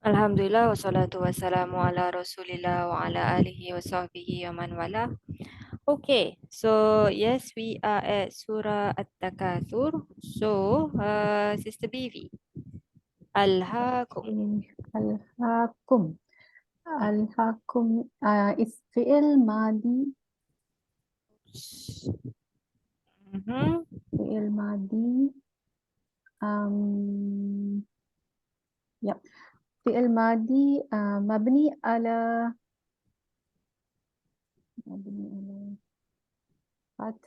Alhamdulillah wassalatu wassalamu ala Rasulillah wa ala alihi wa sahbihi wa man wala. Okay, so yes, we are at Surah At-Takathur. So, Sister Bivi, Alhaakum. Alhaakum. Alhaakum is fi'il madi. Fi'il madi. Yep. Fi'il madi mabni ala fath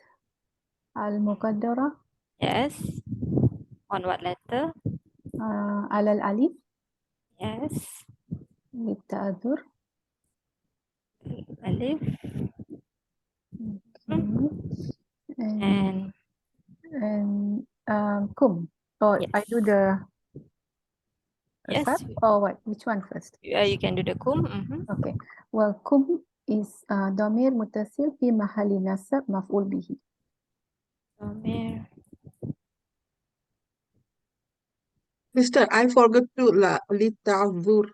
al-muqaddara. Yes. On what letter? Ala al-alif. Yes. At-Takathur. Alif. Okay. And kum. Oh, Yes. I do the Yes. Sarf or what? Which one first? You can do the kum. Okay. Well, kum is damir mutasil fi mahalli nasab maf'ul bihi. Damir. Sister, I forgot to Li-Ta'zur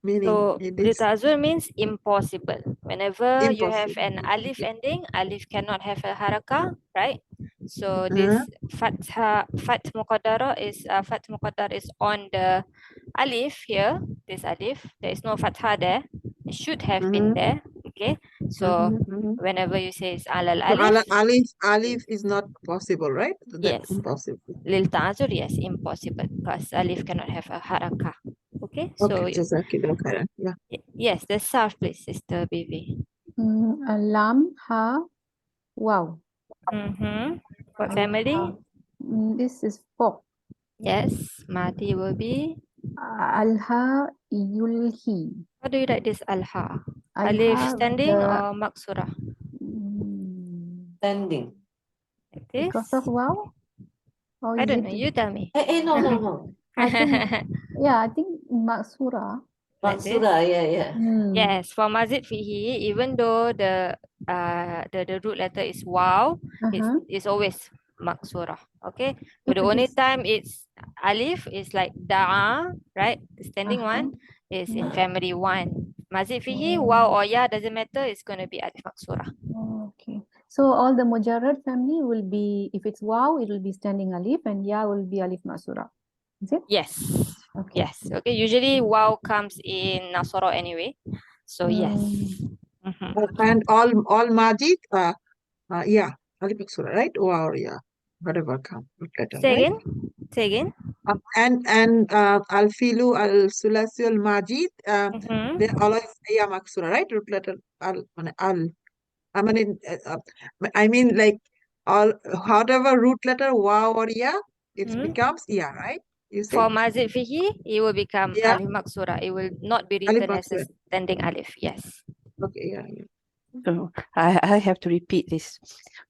meaning. So, It is Litazur means impossible. Whenever you have an impossible. alif ending, alif cannot have a harakah, right? So Uh-huh. this fath muqaddara is on the alif here. This alif, there is no fathah there. It should have been there. Okay. So whenever you say it's alal So alif, alif is not possible, right? That's yes. impossible. Lil ta'zur, yes, impossible because alif cannot have a harakah. Okay. So Okay, Jazakillah khairan. Yeah. yes, the Sarf, please, Sister Bibi. Lam, ha, wow. What family? This is four. Yes, Mati will be. Alha, yulhi. How do you write this alha? Alha Alif with standing the- or maksurah? Standing. Like this? Because of wow? Or I is don't it- know. You tell me. No. I think maksura. Like this? Maksura, yeah. Yes, for mazid fihi, even though the root letter is waw, it's always maksurah. Okay, but the only time it's alif is like da'a, right? The standing one is in family one. Mazid fihi, waw or ya doesn't matter. It's going to be alif maksurah. Okay. So all the mujarrad family will be, if it's wow, it will be standing alif, and ya will be alif maksura. Is it? Yes. Okay. Yes. Okay. Usually waw comes in nasara anyway. So yes. And all majid, yeah, alif maksura, right? Or yeah, whatever come. Say again. Say again. And al-filu, al-sulasi, al-majid, they always yeah maksura, right? Root letter al. I mean like all whatever root letter waw or ya, it becomes yeah, right? You say For mazid fihi, it will become yeah, alif maksura. It will not be alif written as a maksura. standing alif. Yes. Okay, yeah. So I have to repeat this.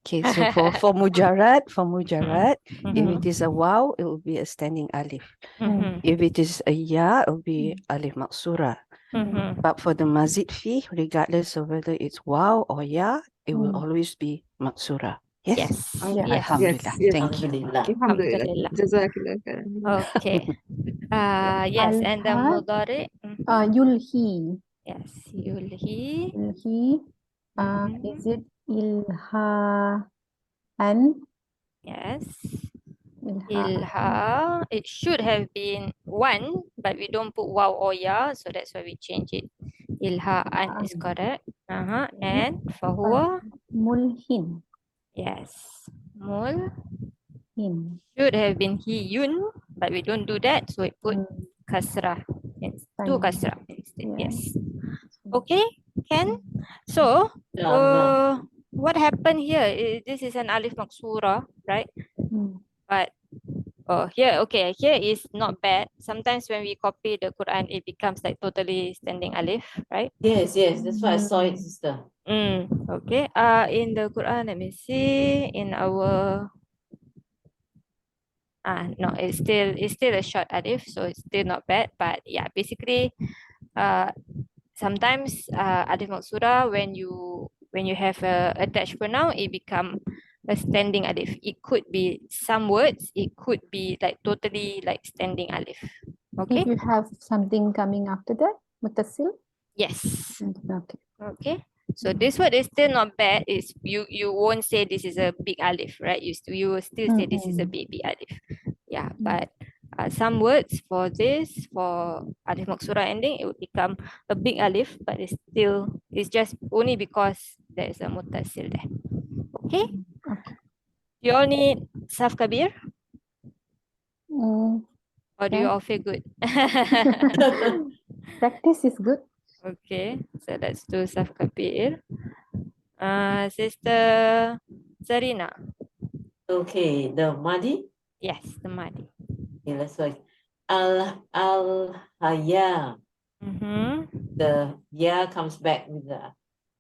Okay, so for mujarrad, if it is a waw, it will be a standing alif. If it is a ya, it will be alif maksura. But for the mazid fi, regardless of whether it's waw or ya, it will always be maksura. Yes. Yes. Okay. Yes. Alhamdulillah. Yes. Thank you. Alhamdulillah. Alhamdulillah. Jazakallah khairan. Okay. Yes, and the Al-had, mudari. yulhi. Yes, yulhi. Yulhi. Is it ilha and Yes. ilha? Ilha. It should have been one, but we don't put waw or ya, so that's why we change it. Ilha an is correct. And fahuwa. Mulhin. Yes. Mul. Hin. Should have been hiyun, but we don't do that, so we put kasrah. Two kasrah instead. Yes. Okay, Ken. So, what happened here? This is an alif maksura, right? But here is not bad. Sometimes when we copy the Quran, it becomes like totally standing alif, right? Yes, that's why I saw it, sister. Okay. In the Quran, let me see. In our no, it's still a short alif, so it's still not bad. But yeah, basically, sometimes alif maksura, when you have a attached pronoun, it become a standing alif. It could be some words, it could be like totally like standing alif. Okay. If you have something coming after that, muttasil. Yes. Okay. Okay. So this word is still not bad. It's you won't say this is a big alif, right? You will still say this is a baby alif. Yeah, but some words for this, for alif maksura ending, it would become a big alif, but it's just only because there is a muttasil there. Okay. Okay. You all need Sarf Kabir, Mm, or do you yeah. all feel good? Practice is good. Okay, so let's do Sarf Kabir. Sister Zarina. Okay, the Madi. Yes, the Madi. Okay, let's go. Haya. The ya comes back with the,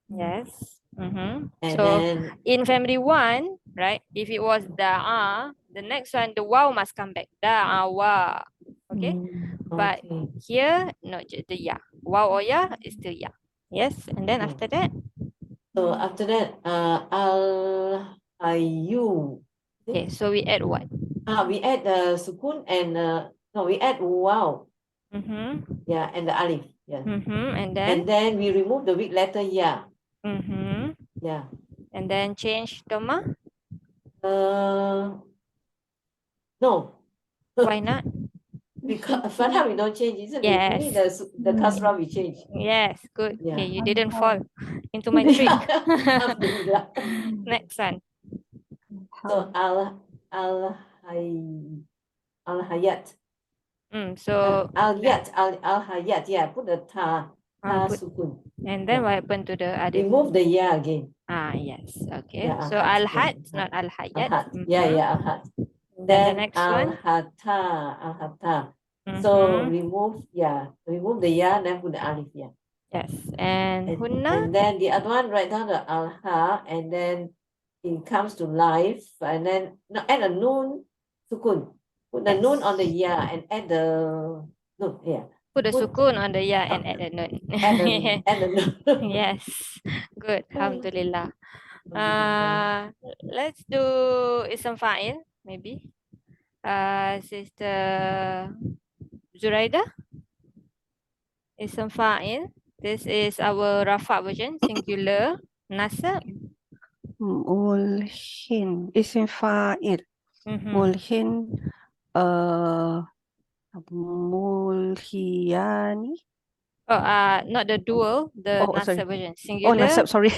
Yes. and So then in family one, right? If it was da'a, the next one, the waw must come back. Da'awa. Okay. But okay. here, no, the ya. Waw or ya is still ya. Yes. And then Okay. after that, So after that, ayu. okay. So we add what? We add the sukun and no, we add wow. Yeah, and the alif. Yeah. And And then, then we remove the weak letter ya. Yeah. and then change dhamma. No, Why not? because fatha we don't change, isn't it? Only Yes. the kasra we change. Yes. Good. Yeah. Okay, you didn't fall into my trick. Alhamdulillah. Next one. So al hayat. So Al hayat. Yeah, put the ta put- sukun. and then what happened to the alif? Remove the ya again. Yes. Okay. Yeah, So al-hat, al-hat, yeah. not al-hayat. Al-hat. Yeah, al-hat. Then the Then next one. al-hata. So remove the ya, then put the alif, yeah. Yes. And hunna. And then the other one, write down the al-ha, and then it comes to life, and then add a noon sukun. Put the noon on the ya and add the noon, yeah. Put the sukun on the ya and add a nun. Add the noon. Yes. Good. Alhamdulillah. Let's do ism fa'il, maybe. Sister Zuraida. Ism fa'il. This is our Rafa version, singular. Nasab. Mulhin. Isim fa'il. Mulhin. Mulhiyani. Not the dual, the sorry. nasab version. Singular. Oh, nasab, sorry.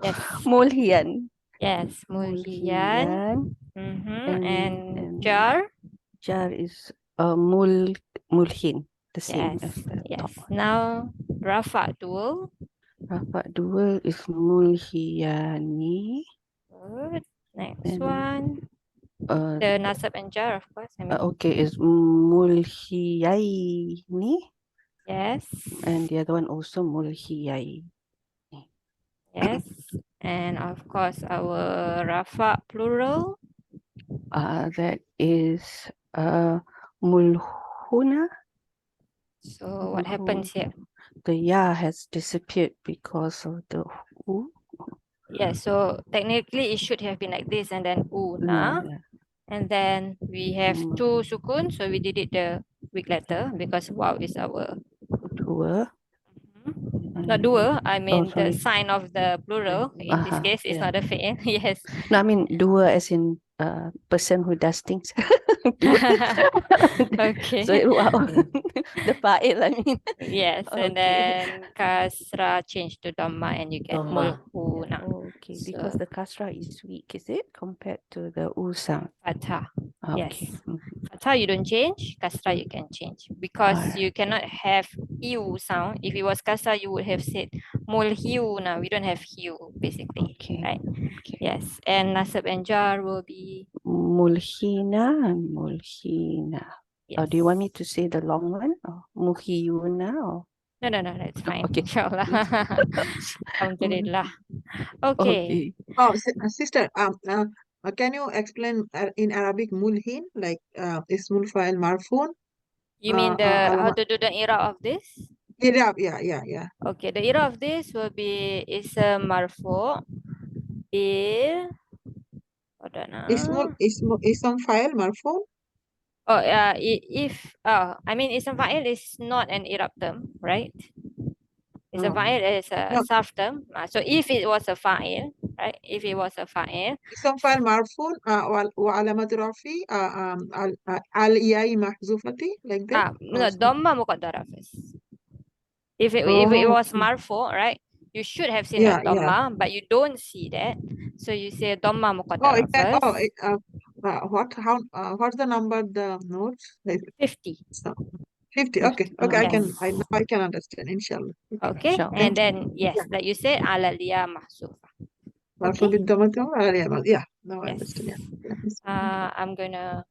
Yes. Mulhiyan. Yes, mulhiyan. And jar. Jar is mulhin. The same Yes, as the top one. Now rafa dual. Rafa dual is mulhiyani. Good. Next And, one. The nasab and jar, of course. Okay, is mulhiyaini. Yes. And the other one also mulhiyai. Yes. And of course our rafa plural. That is mulhuna. So what happens here? The ya has disappeared because of the u. Yeah, so technically it should have been like this and then una. Yeah. And then we have two sukun, so we did it the weak letter because waw is our Dua. not dua, I mean the sorry. sign of the plural. In this case, it's not a fi'il. Yes. No, I mean dua as in person who does things. Okay. So wow. The fa'il, I mean. Yes, and then kasra change to dhamma and you get mulhuna. Okay, because the kasra is weak, is it? Compared to the u sound. Fatha. Yes. Okay. Fatha you don't change, kasra you can change. Because you cannot have iu sound. If it was kasra, you would have said mulhiuna. We don't have hiu, basically. Okay. Right? Okay. Yes. And nasab and jar will be Mulhina and mulhina. yes. Do you want me to say the long one? Or muhiyuna? Or? No, that's fine. Okay. Inshallah. Alhamdulillah. Okay. Oh, sister, can you explain in Arabic mulhin, like ismul fa'il marfun? You mean how to do the Iraab of this? Iraab, yeah. Okay, the Iraab of this will be ism marfu bil Ism fa'il marfun? Oh, I mean, ism fa'il is not an Irab term, right? Ism Oh, fa'il is a no. Sarf term. So if it was a fa'il, right? If it was a fa'il, اسم فاعل مرفوع وعلامة رفعه الياء محذوفة like that. no, Dhamma muqaddara first. If it Oh, was marfu, right? You should have seen yeah, a yeah. Dhamma, but you don't see that. So you say Dhamma Oh, muqaddara first. What's the number, the notes? Like, 50. so, 50. 50. Okay, okay, Yes. now I can understand, inshallah. Okay, Inshallah. and then yes, like you said, ala liya mahsufa. مرفوع Okay. بالضمة على اليمين. Yeah, now I Yes. understand. Yeah. I'm gonna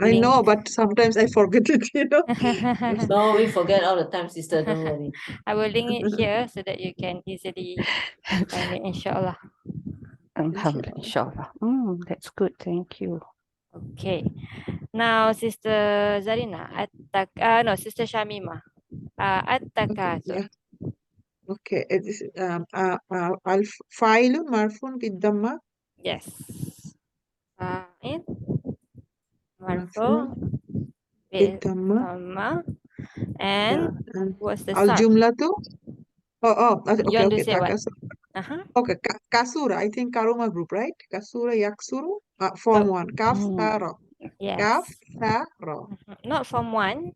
I link. know, but sometimes I forget it, you know. Yes. No, we forget all the time, sister. Don't worry. I will link it here so that you can easily find it, inshallah. Alhamdulillah, inshallah. That's good. Thank you. Okay. Now, Sister Zarina, Sister Shamima. At-Takathur. Yeah. Okay, this is الفاعل مرفوع بالضمة Yes. Fa'il مرفوع marfu بالضمة. Dhamma. And and what's the sarf? الجملة You okay, want to okay, say what? takasur. Uh-huh. Okay, kasura, I think Karuma group, right? Kasura, yaksuru, form So, 1, kafsara, yes. kafsara. Not from 1.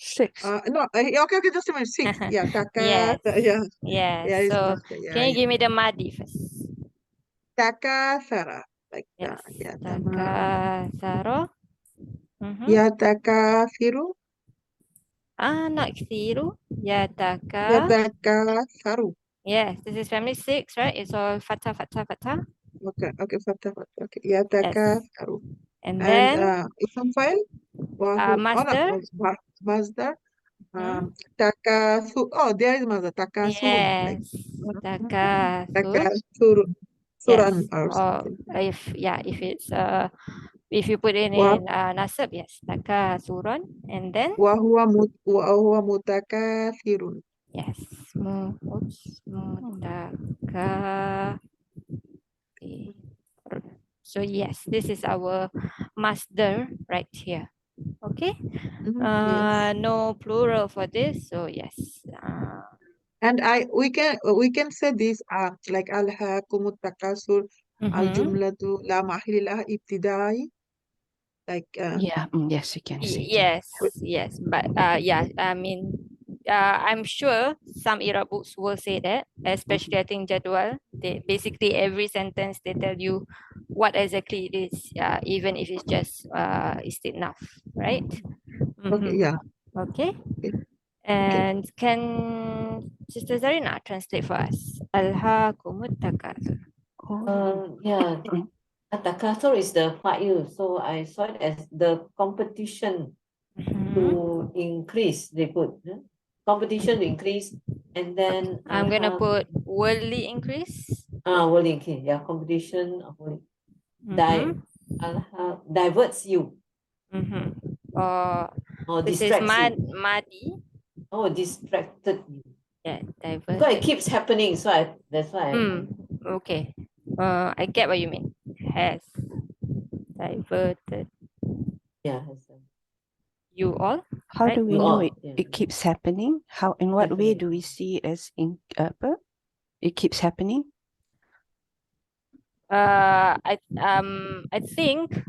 6. No, okay, just a minute, 6. Yeah, Yes. yeah, Yes. it's So, mistake. Yeah, can you yeah. give me the madi first? Takathara, like Yes. that. Yeah, Takatharo. yatakathiru, Not kthiru. Yataka. yatakatharu. Yes, this is family 6, right? It's all fatha, fatha, fatha. Okay, fatha, okay, Yes. yatakatharu. And And then ism file, master. Masdar, takathur. Oh, there is Masdar, takasurun, like Yes. Takathur. takasurun, Yes. suran or something. If you put it Wa in nasab, yes. Takathurun. And then wa huwa mutakathirun. yes. Mutaka. So yes, this is our masdar right here. Okay. Yes. No plural for this. So yes. And we can say this like alhaakumut takasur, al-jumlatu la mahili laha ibtidai, like Yeah. Yes, you can say that. Yes. But I mean, I'm sure some Irab books will say that, especially I think Jadwal. They basically every sentence they tell you what exactly it is, even if it's just istinaf, right? okay, yeah. Okay. Okay. And can Sister Zarina translate for us? Alhaakumut takathur. Yeah. At-Takathur is the fa'il, so I saw it as the competition to increase. They put competition to increase, and then I'm gonna put worldly increase. worldly increase. Yeah, competition of worldly. Diverts you. Or This is distracts you. madi. Oh, distracted you. Yeah, diverted. Because it keeps happening, so that's why. Okay. I get what you mean. Has diverted Yeah. you all. How right? do we You know all, it? yeah. It keeps happening. How? In what way Happening. do we see it as in it keeps happening? I think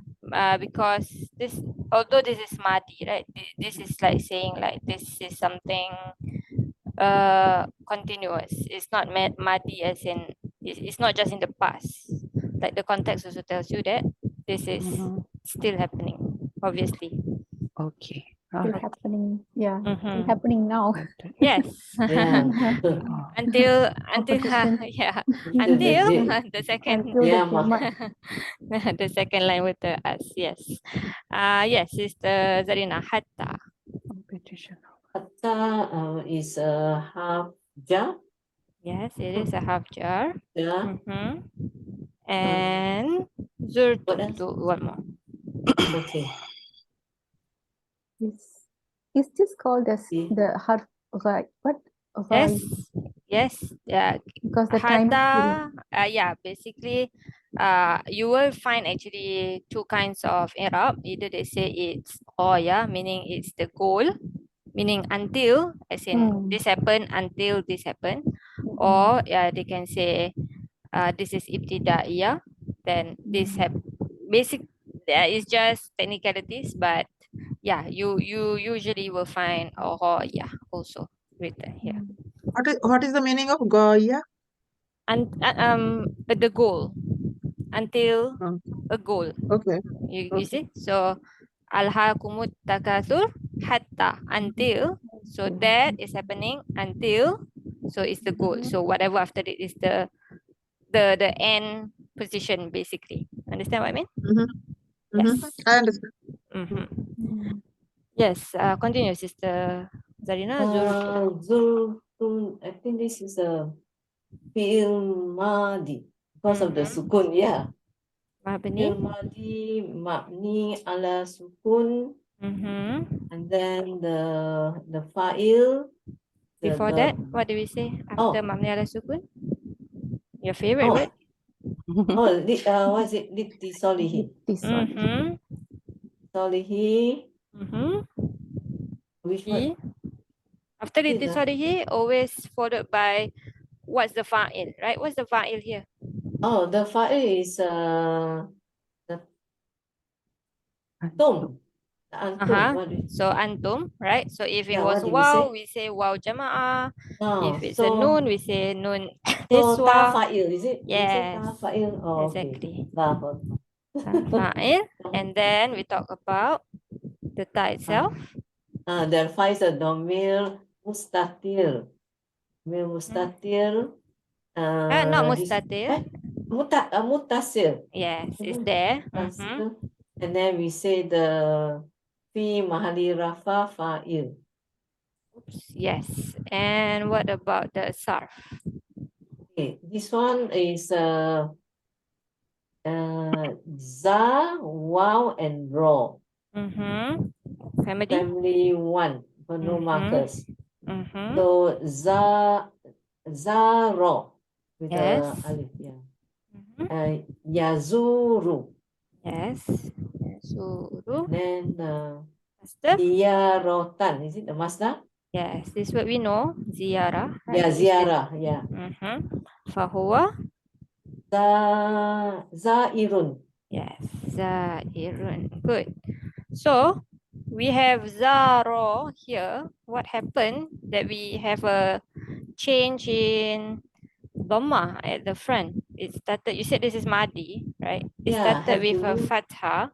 because although this is madi, right? This is like saying like this is something continuous. It's not madi as in it's not just in the past. Like the context also tells you that this is still happening, obviously. Okay. Still happening. Yeah. Still happening now. Yes. Yeah. until Competition. yeah. Until Until the second Until the kiamat. the second line with the us. Yes. Yes, Sister Zarina, hatta. Competition. Hatta is a half jar. Yes, it is a half jar. Yeah. And zurtu, one more. Okay. Yes. Is this called as the harf ghaib? What? Yes. Ghaib? Yes. Yeah. Because the time. Hatta, yeah, basically you will find actually two kinds of Iraab. Either they say it's Ayah, meaning it's the goal, meaning until, as in this happened until this happened, or they can say this is ibtidaiyah, then this basic, it's just technicalities, but yeah, you usually will find yeah also written here. What is the meaning of Goya? And the goal, until a goal. Okay. You see, so alhaakumut takathur hatta, until, so that is happening until, so it's the goal. So whatever after it is the end position basically. Understand what I mean? Yes. I understand. Yes. Continue, Sister Zarina. I think this is a fi'il madi because of the sukun, yeah. Mabni. Fi'il madi mabni ala sukun, and then the fa'il. Before that, what do we say after mabni ala sukun? Your favorite word? What is it? Litisolihi. Solihi. Which one? After litisolihi, always followed by what's the fa'il, right? What's the fa'il here? Oh, the fa'il is the antum. So antum, right? So if it was what did we waw, say? we say waw jama'ah. If it's a So noon, we say noon ta niswa. fa'il, is it? Yes. Ta fa'il. Oh, Exactly. Okay. Fa'il. And then we talk about the ta itself. There is a domir mustatir. Domir mustatir. Not mustatir. Mutasir. Yes, it's there. And then we say the fi mahali rafa fa'il. Yes. And what about the sarf? Okay, this one is za, wow, and raw. Family one, for no markers. So za raw with the alif, yeah. Yazuru. Yes. Yazuru. Then Master. ziyarotan, is it the masdar? Yes, this is what we know. Ziyarah. Right? Yeah, ziyarah, yeah. Fahuwa. Zairun. Yes, zairun. Good. So we have zaro here. What happened that we have a change in dhamma at the front? It started, you said this is madi, right? It started with a fatha.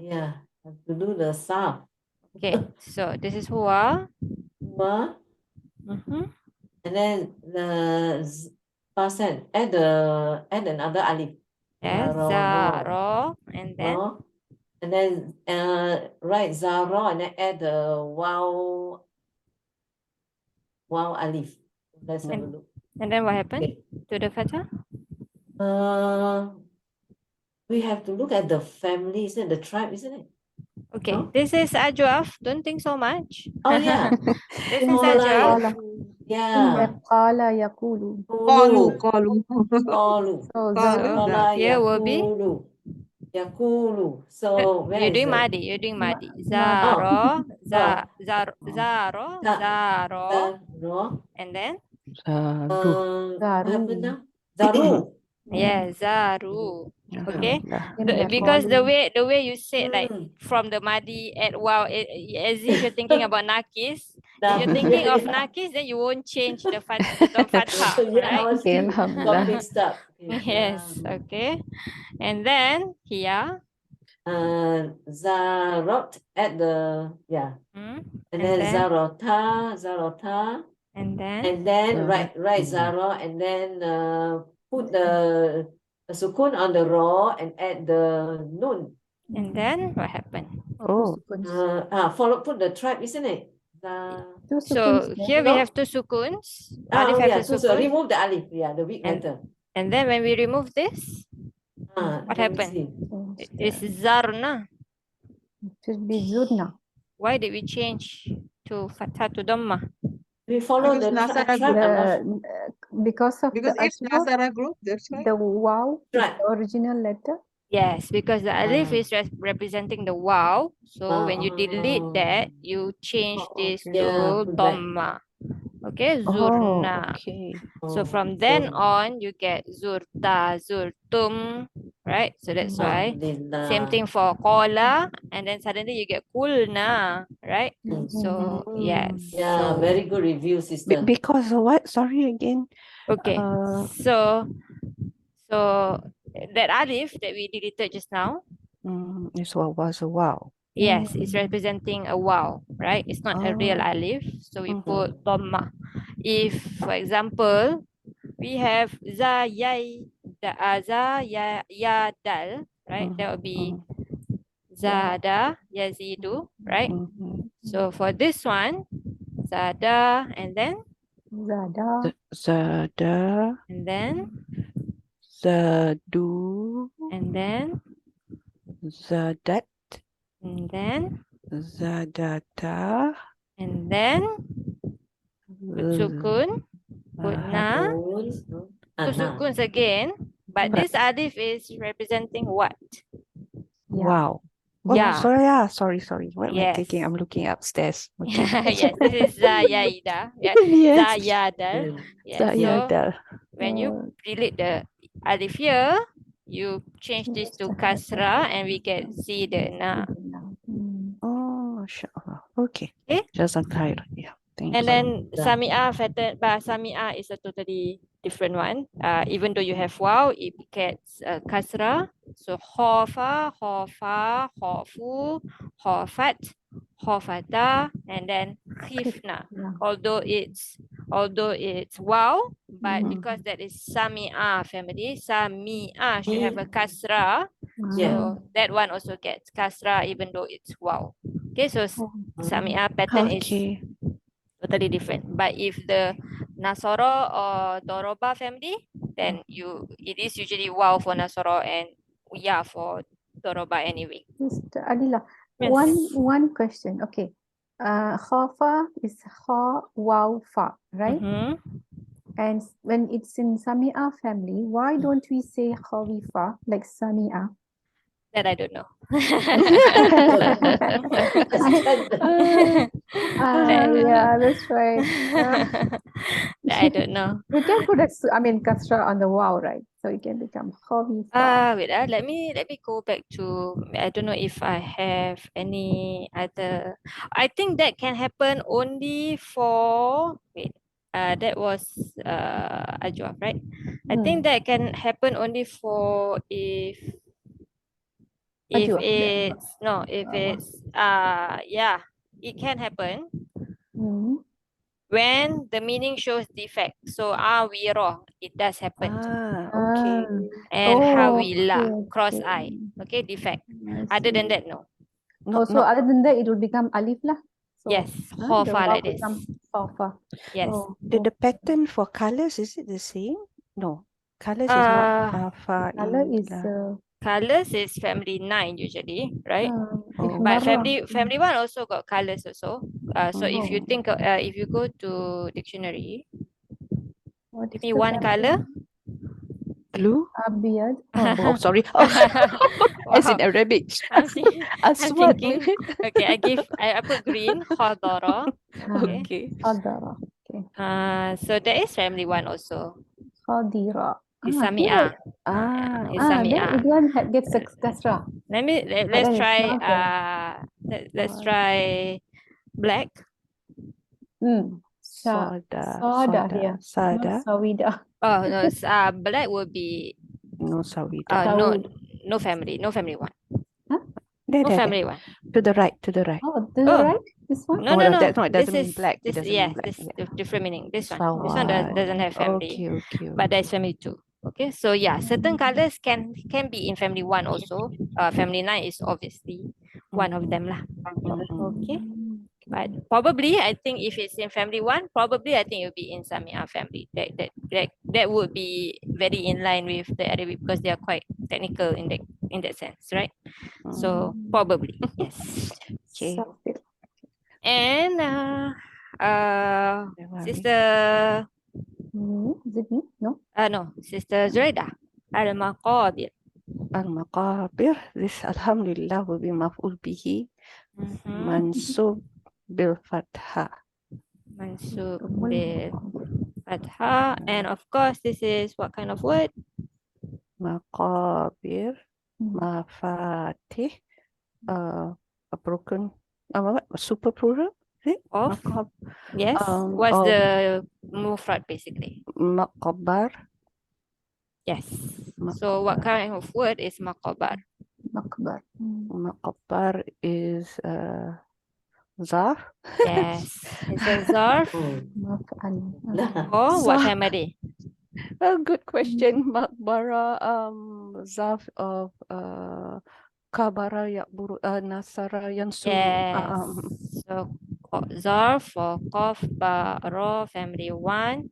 Yeah, have to do the sarf. Okay, so this is huwa. Huwa. And then the percent, add another alif. Yes, zaro. And then? And then write zaro and then add the wow alif. Let's have a look. And then what happened to the fatha? We have to look at the family, isn't it? The tribe, isn't it? Okay, this is Ajwaf. Don't think so much. Oh, yeah. This is Ajwaf. Yeah. Qala yaqulu. Qalu. So here will be Yakulu. So where you're is doing the madi. You're doing madi. Zaro, zaro, and then what happened now? Zaru. yeah, zaru. Okay, because the way you said, like from the madi at wow, as if you're thinking about nakis. If you're thinking of nakis, then you won't change the fatha, right? Yes, okay. And then here, Zarot at the and then zarota, and then write zaro, and then put the sukun on the raw and add the nun. And then what happened? Put the tribe, isn't it? So here we have two sukuns. Alif have a so sukun. remove the alif, the weak letter. And then when we remove this, what happened? It's zarna. It should be zurna. Why did we change to fatha to dhamma? We follow the tribe. Because of Because the it's asma, Nazara group, that's why. the wow is Right. the original letter. Yes, because the alif Ah. is representing the wow. So when you delete that, you change this okay. to Yeah, put back. dhamma. Okay, Oh, zurna. okay. So Oh, from then so on, you get zurta, zurtum, right? So that's why. Same thing for kola, and then suddenly you get kulna, right? So yes. Yeah, So very good review, sister. Because of what? Sorry again. okay. So that alif that we deleted just now, This one was a wow. yes, it's representing a wow, right? It's not a real Oh. alif, so we put dhamma. If, for example, we have za yai za ya ya dal, right? That would be zada yazidu, right? So for this one, zada and then Zada. Zada, and then Zadu, and then Zadat, and then Zadata, and then put sukun, put na, two sukuns again. But this alif is representing what? Wow. Oh, Yeah. sorry. What am I Yes. taking? I'm looking upstairs. Okay. Yes, this is Zayaida. Yeah. Yes. Zayadal. Yes. So Zayada. when you delete the alif here, you change this to kasra and we can see the na. Oh, mashallah. Okay. Okay. Jazakallah. Yeah. Thank And you. then Sami'ah Sami'ah is a totally different one. Even though you have wow, it gets kasra. So khofa, khofa, khofu, khofat, khofata, and then khifna. Although it's wow, but because that is Sami'ah family, Sami'ah should have a kasra. So that one also gets kasra even though it's wow. Okay, so Sami'ah pattern is Okay. totally different. But if the Nasara or Doroba family, then it is usually wow for Nasara and ya for Doroba anyway. Mr. Adila, Yes. one question. Okay. Khafa is kha, wow, fa, right? And when it's in Sami'a family, why don't we say khawifa like Sami'a? That I don't know. Yeah, that's right. That I don't know. We can put kasra on the wow, right? So it can become khawifa. Wait, let me go back to, I don't know if I have any other. I think that can happen only for, wait, that was Ajwa, right? I think that can happen only for if Ajwa. it's no, if it's yeah, it can happen when the meaning shows defect. So awiro, it does happen. Okay. And hawila, okay, cross okay. eye. Okay, defect. I Other than see. that, no. So other than that, it will become alif lah. So, Yes, the khofa wow like this. become khafa. Yes. The pattern for colors, is it the same? No. Colors is not Color is colors is family 9 usually, right? But ihmarra. family 1 also got colors also. So if you think if you go to dictionary, What give is me the one color. Blue? Abiyad. Oh, sorry. As in Arabic. I'm Aswad. thinking. Okay, I put green, khadara. Okay. Khadara. Okay. So there is family 1 also. Khadira. It's Okay. Sami'ah. It's Then Sami'ah. it one gets a kasra. Let's then it's try not let's try black. Sada here. Sada. Not Sawida. Oh no, it's, black would be No Sawida. no family 1. There. Family 1. To the right. To the right? This one? No. That's not, it This doesn't mean is black. this, It doesn't yes, mean black. this different meaning. This one Sawad. doesn't have family. Okay. But there's family 2. Okay, so yeah, certain colors can be in family 1 also. Family 9 is obviously one of them lah. Okay. But probably I think if it's in family 1, probably I think it will be in Sami'ah family. That would be very in line with the Arabic because they are quite technical in that sense, right? So probably yes. Okay. And sister it me? No. No, Sister Zuraidah. Al-Maqabir. Al-Maqabir. This Alhamdulillah will be maf'ul bihi. Mansub bil fathah. Mansub bil fathah. And of course, this is what kind of word? Maqabir. Mafatih. A broken, what? Super plural? Is it? Of. Yes. What's of the mufrad basically? Maqabar. Yes. So what kind of word is maqabar? Makbar. Maqabar is zarf. Yes. It's a zarf. Maf'al. Or what family? A good question. Maqbara, zarf of kabara yakburu, nasara yansuru. Yes. So zarf for qaf ba ra family 1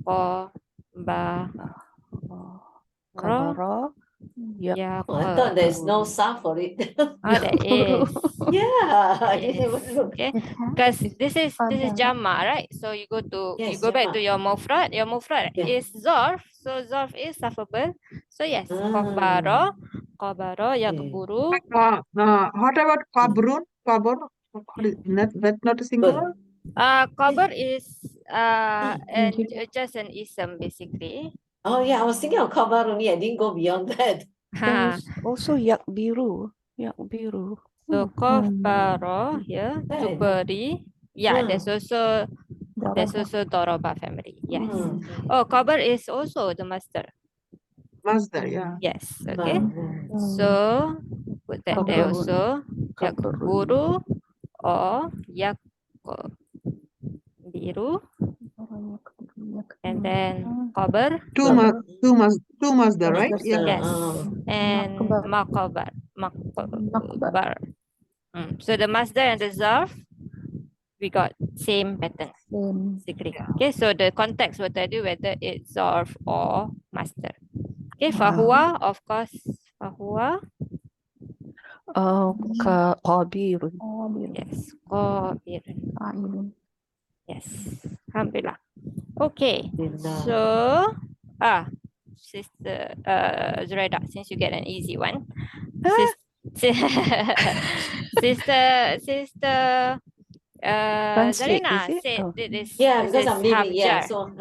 for ba ra Kabara. ya. Oh, I thought there's no Sarf for it. There is. Yeah, I There didn't is. even look. Okay. It has Because this is Ada. Jama, right? So you go to you Yes, go back to Jama. your mufrad. Your mufrad Yeah. is zarf. So zarf is suffable. So yes, Ah. qabara yakburu. What about kabrun? Kabr? That's not a singular? Qabr is and Singular. just an ism basically. Oh yeah, I was thinking of Kabar only. I didn't go beyond that. There is also yakbiru. Yakbiru. So qaf ba ra here to Right. beri. Yeah, Hmm. there's also daraba family. Yes. Oh, qabr is also the master. Masdar, yeah. Yes. Okay. But, So put that there Kabrun. also. Kabrun. Yakburu or yakbiru. And then qabr. Two masdar, right? Masdar, Yeah. Yes. oh. And Maqbar. maqbar. So the masdar and the zarf, we got same pattern. Basically. Okay, so the context will tell you whether it's zarf or masdar. Okay, fahuwa, of course, fahuwa. Qabirun. Yes, qabirun. Yes, alhamdulillah. Okay, so Sister Zuraida, since you get an easy one, Sister Translate, Zarina is it? said Oh. this. Yeah, this because is I'm leaving. Yeah, half jar. so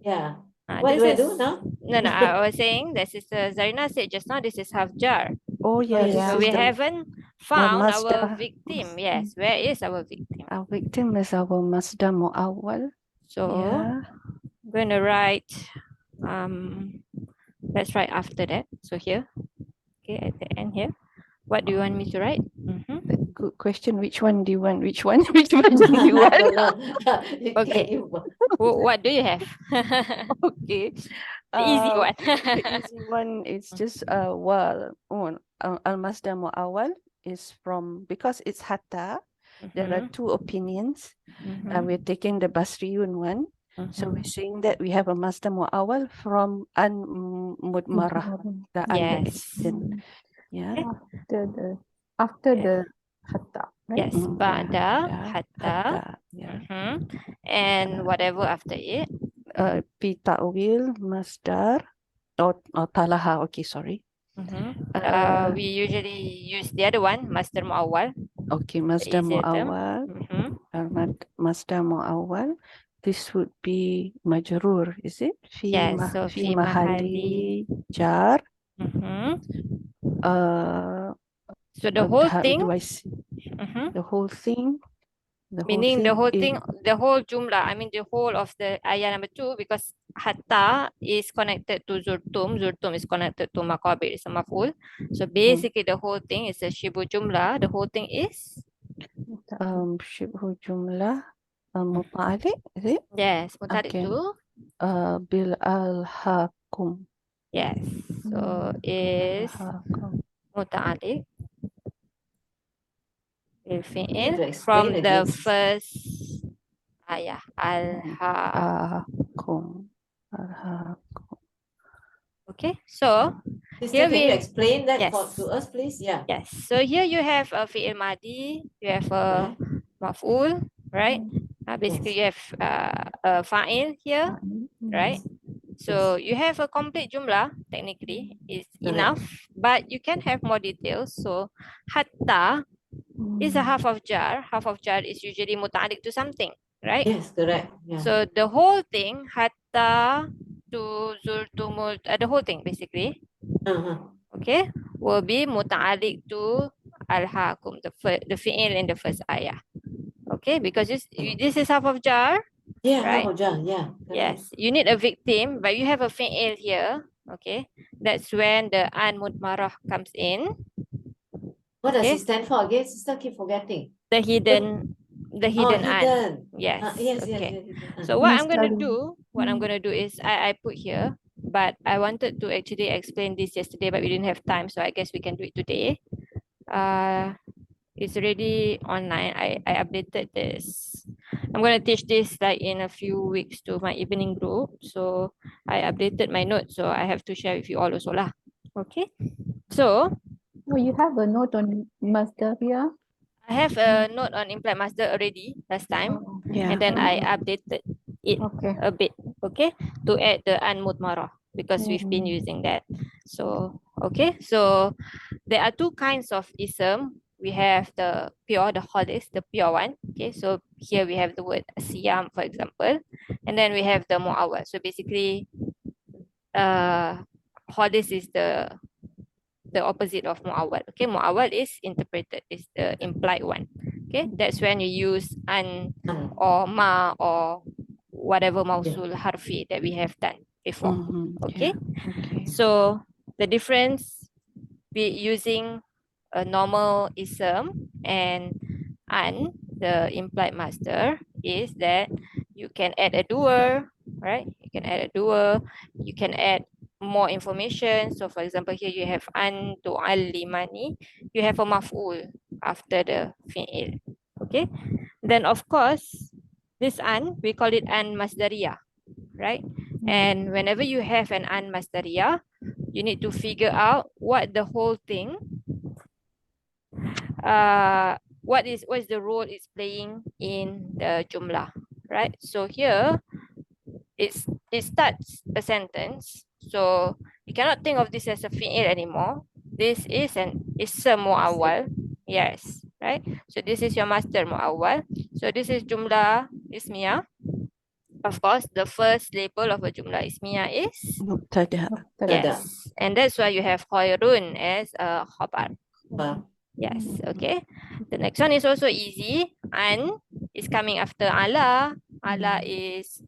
yeah. What This do I is- do now? No, I was saying that Sister Zarina said just now this is half jar. Oh yeah, yes. this So is we the haven't found our masdar. victim. Yes, where is our victim? Our victim is our masdar mu'awwal. So Yeah. I'm going to write, let's write after that. So here, okay, at the end here. What do you want me to write? Good question. Which one do you want? Which one? Which one do you I want? don't know. Okay. What do you have? Okay. The easy one. The easy one is just al-masdar mu'awwal is from, because it's hatta, there are two opinions. We're taking the Basriyun one. So we're saying that we have a masdar mu'awwal from mudmarah, the Yes. unexistent. Yeah. After the hatta, right? Yes, ba'da, hatta, Yeah. and whatever after it. Bi ta'wil masdar or talaha. Okay, sorry. We usually use the other one, masdar mu'awwal. Okay, masdar easier term. mu'awwal. Masdar mu'awwal. This would be majrur, is it? Yes, so fi mahalli jar. So the whole How thing, do I see? The whole thing. meaning the whole thing, the whole jumlah, I mean the whole of the ayah number 2, because hatta is connected to zurtum. Zurtum is connected to maqabir, is a maf'ul. So basically the whole thing is a shibu jumlah. The whole thing is? Shibhu jumlah. Muta'alliq, is it? Yes, muta'alliq Okay. to? Bil al-hakum. Yes, so is muta'alliq bil fi'il from the first ayah, al-hakum. Okay, so Sister, can you explain that yes. to us, please? Yeah. Yes, so here you have a fi'il madi, you have a maf'ul, right? Basically you have a fa'il here, right? So you have a complete jumlah, technically, is enough, but you can have more details. So hatta is a half of jar. Half of jar is usually muta'alliq to something, right? Yes, correct. Yeah. So the whole thing, hatta to zurtumul, the whole thing basically, okay, will be muta'alliq to alhaakum, the fi'il in the first ayah. Okay, because this is half of jar, Yeah, right? half of jar, yeah. Yes, you need a victim, but you have a fi'il here. Okay, that's when the an mudmarah comes in. What does Okay. it stand for again? Sister keep forgetting. The hidden an. Hidden. Yes. Yes, Okay. yes. So what I'm gonna Misleading. do is I put here, but I wanted to actually explain this yesterday, but we didn't have time, so I guess we can do it today. It's already online. I updated this. I'm gonna teach this like in a few weeks to my evening group. So I updated my notes, so I have to share with you all also lah. Okay. So Oh, you have a note on Masdariya? I have a note on implied master already last time, Oh, Yeah. and then I updated it okay. a bit, okay, to add the an-mudmarah because we've been Mm. using that. So, okay, so there are two kinds of ism. We have the pure, the khalis, the pure one. Okay, so here we have the word siyam, for example, and then we have the mu'awwal. So basically, khalis is the opposite of mu'awwal. Okay, mu'awwal is interpreted, is the implied one. Okay, that's when you use an or ma or whatever mausul harfi that we have done before. Okay, Okay. so the difference be using a normal ism and an, the implied master, is that you can add a doer, right? You can add a doer, you can add more information. So for example, here you have an tu'allimani, you have a maf'ul after the fi'il. Okay, then of course this an, we call it an masdariyah, right? And whenever you have an an masdariyah, you need to figure out what the whole thing, what is the role it's playing in the jumlah, right? So here it starts a sentence, so you cannot think of this as a fi'il anymore. This is an ism mu'awwal. Yes, right? So this is your master mu'awwal. So this is jumlah ismiyah. Of course, the first label of a jumlah ismiyah is Mubtada. yes, and that's why you have khairun as a khabar. Yes, okay. The next one is also easy. An is coming after ala. Ala is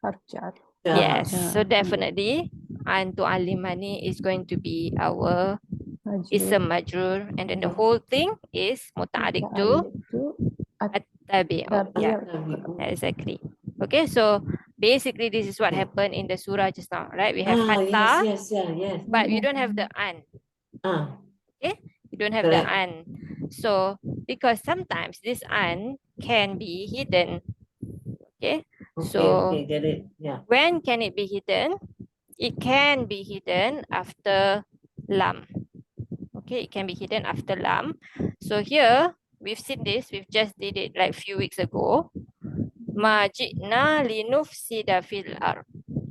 Harjar. yes. So Yeah. definitely an tu'allimani is going to be our ism majrur, and then the whole thing is muta'alliq to at-tabi'. Yeah, exactly. Okay, so basically this is what happened in the surah just now, right? We have hatta, Yes. but we don't have the an. Okay, you don't have the an. So because sometimes this an can be hidden. Okay, so get it. Yeah. when can it be hidden? It can be hidden after lam. Okay, it can be hidden after lam. So here we've seen this, we've just did it like a few weeks ago. Ma ji'na linufsida fil ard,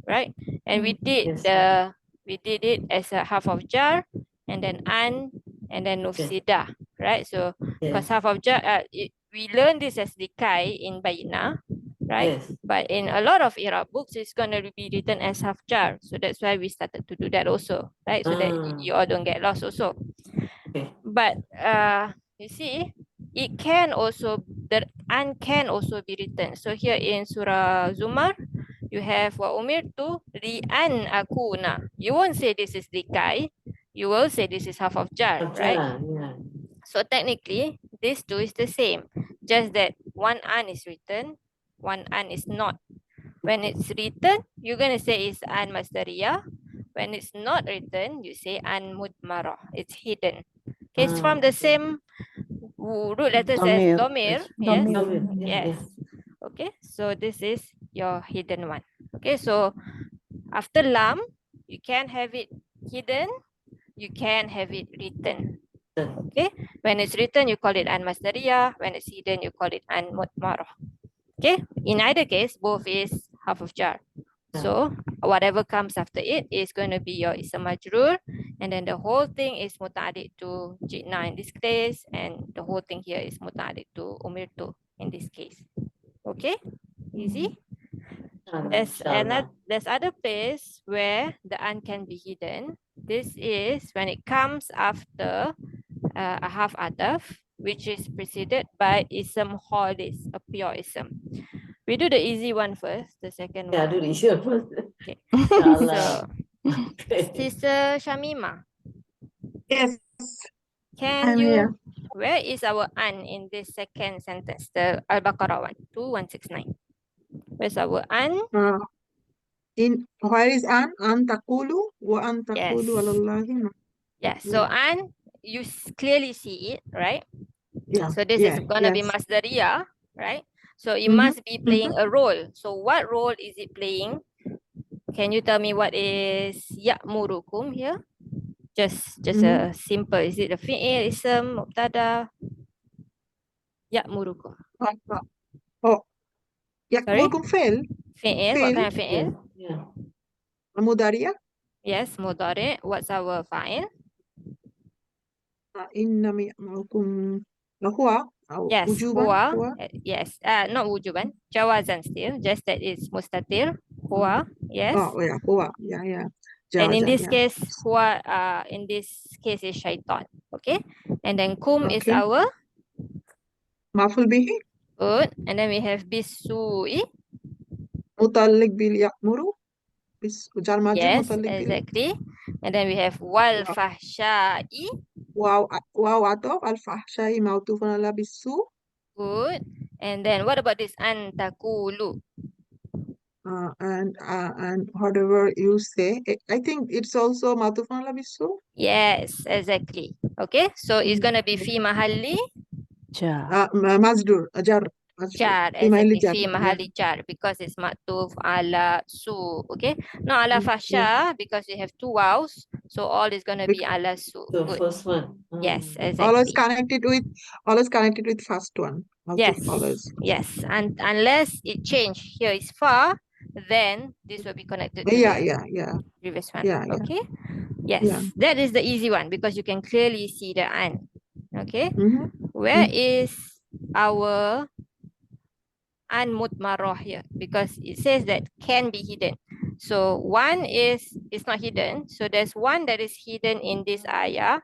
right? And we did it as a half of jar, and then an, and then nufsida, right? So because half of jar, we learned this as likai in Bayina, right? But in a lot of Iraab books, it's going to be written as half jar. So that's why we started to do that also, right? So that you all don't get lost also. But you see, it can also, the an can also be written. So here in Surah Zumar, you have wa umirtu li an akuna. You won't say this is likai. You will say this is half of jar, right? Yeah. So technically, these two is the same. Just that one an is written, one an is not. When it's written, you're going to say it's an masdariyah. When it's not written, you say an mudmarah. It's hidden. Okay, it's from the same root letters as domir. Yes. Yes. Okay, so this is your hidden one. Okay, so after lam, you can have it hidden, you can have it written. Okay, when it's written, you call it an masdariyah. When it's hidden, you call it an mudmarah. Okay, in either case, both is half of jar. So whatever comes after it is going to be your ism majrur, and then the whole thing is muta'alliq to jitna in this case, and the whole thing here is muta'alliq to umirtu in this case. Okay, easy. There's other place where the an can be hidden. This is when it comes after a half ataf, which is preceded by ism khalis, a pure ism. We do the easy one first, the second one. Yeah, do the easy one first. Okay. Inshallah. So, Sister Shamima, Yes, can I'm you, here. where is our an in this second sentence, the Al-Baqarah one, 2169? Where's our an? Where is an? An taqulu wa an Yes. taqulu alallahi ma. Yes, so an, you clearly see it, right? Yeah. So this is going to be Masdariya, right? So it must be playing a role. So what role is it playing? Can you tell me what is ya'murukum here? Just a simple, is it a fi'il, ism, mubtada? Ya'murukum. Ya'murukum fail. Fi'il, what kind of fi'il? Yeah. Mudariya. Yes, mudari. What's our fa'il? Innam ya'murukum huwa. Yes, Wujuban. huwa. Yes, not wujuban. Jawazan still, just that it's mustatir. Huwa, yes. Oh, yeah, huwa. Yeah. And in Jawazan, this case, huwa, in this case is shaitan. Okay. And then kum is Okay. our Maful bihi. good. And then we have bisu'i. Mutalliq bil ya'muru. Jar majrur Yes, mutalliq bil. exactly. And then we have wal fahsha'i. Wow atof al fahsha'i ma'tufun ala bisu. Good. And then what about this antakulu? And whatever you say, I think it's also ma'tufun ala bisu. Yes, exactly. Okay, so it's gonna be fi mahalli Mazdur, jar. jar, Fi mahalli exactly. jar. Fi mahalli jar, because it's maktuf ala su. Okay, not ala fahsha because we have two wows, so all is gonna be ala su. The Good. first one. Yes, Always exactly. connected with first one. Yes, Always. yes, and unless it changed, here is far, then this will be connected to Yeah. the previous one. Yeah. Okay. Yes, Yeah. that is the easy one because you can clearly see the an. Okay. Mhm. Where is our an mudmarah here? Because it says that can be hidden. So one is not hidden. So there's one that is hidden in this ayah.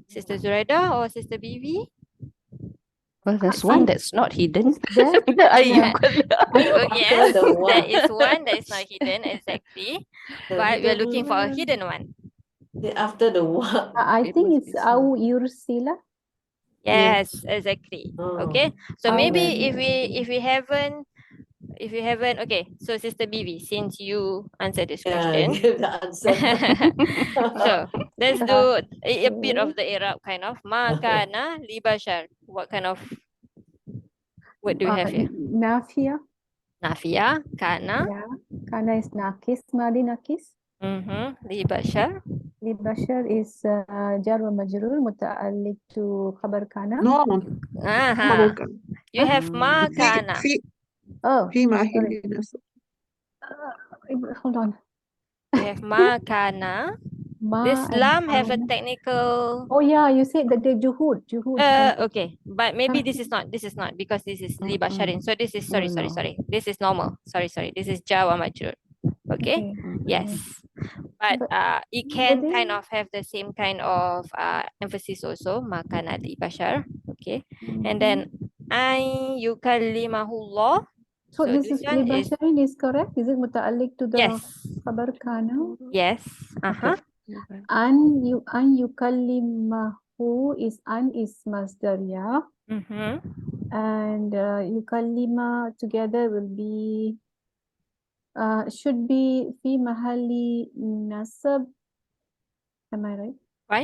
Sister Zuraida or Sister Bibi? Well, there's one that's not hidden. There? Ayuh. Oh, yes, the one. there is one that is not hidden, exactly. But we are looking for a hidden one. After the one. I It think must it's be so. au yursila. Yes, exactly. Oh. Okay. So Oh, maybe yeah. if we haven't, okay. So Sister Bibi, since you answered this Yeah, question, give the answer. so let's do a bit of the Iraab kind of. Ma kana li bashar. What kind of word do we have here? Nafia. Nafia, kana. Yeah. Kana is nakis. Madi nakis. Li bashar. Li bashar is jar wa majrur muta'alliq to khabar kana. No. You have ma kana. Oh, Fi sorry. mahilli. Hold on. You have ma kana. Ma This and lam have a kana. technical. Oh yeah, you said that the juhud. Okay, but maybe this is not because this is li basharin. So this is sorry. This is normal. Sorry. This is jawa majrur. Okay. Yes. But it can kind of have the same kind of emphasis also. Makana li bashar. Okay. And then ay yukallimahullah. So this this is one li basharin is correct? Is it muta'alliq to the yes. khabar kana? Yes. Okay. An yukallimahu is masdariyah. And yukallima together will be should be fi mahalli nasab. Am I right? Why?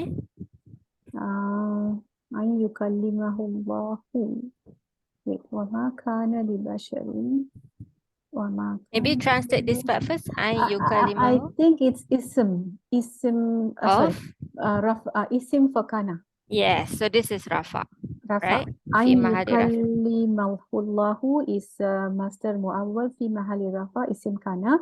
An yukallimahu Allahu. Wait, wa ma kana li basharin. Maybe translate this part first. Ay I yukallimahu. think it's ism. Of? Isim for kana. Yes. So this is rafa. Rafa. Right? An Fi mahali rafa. yukallimahullahu is master mu'awwal fi mahali rafa isim kana.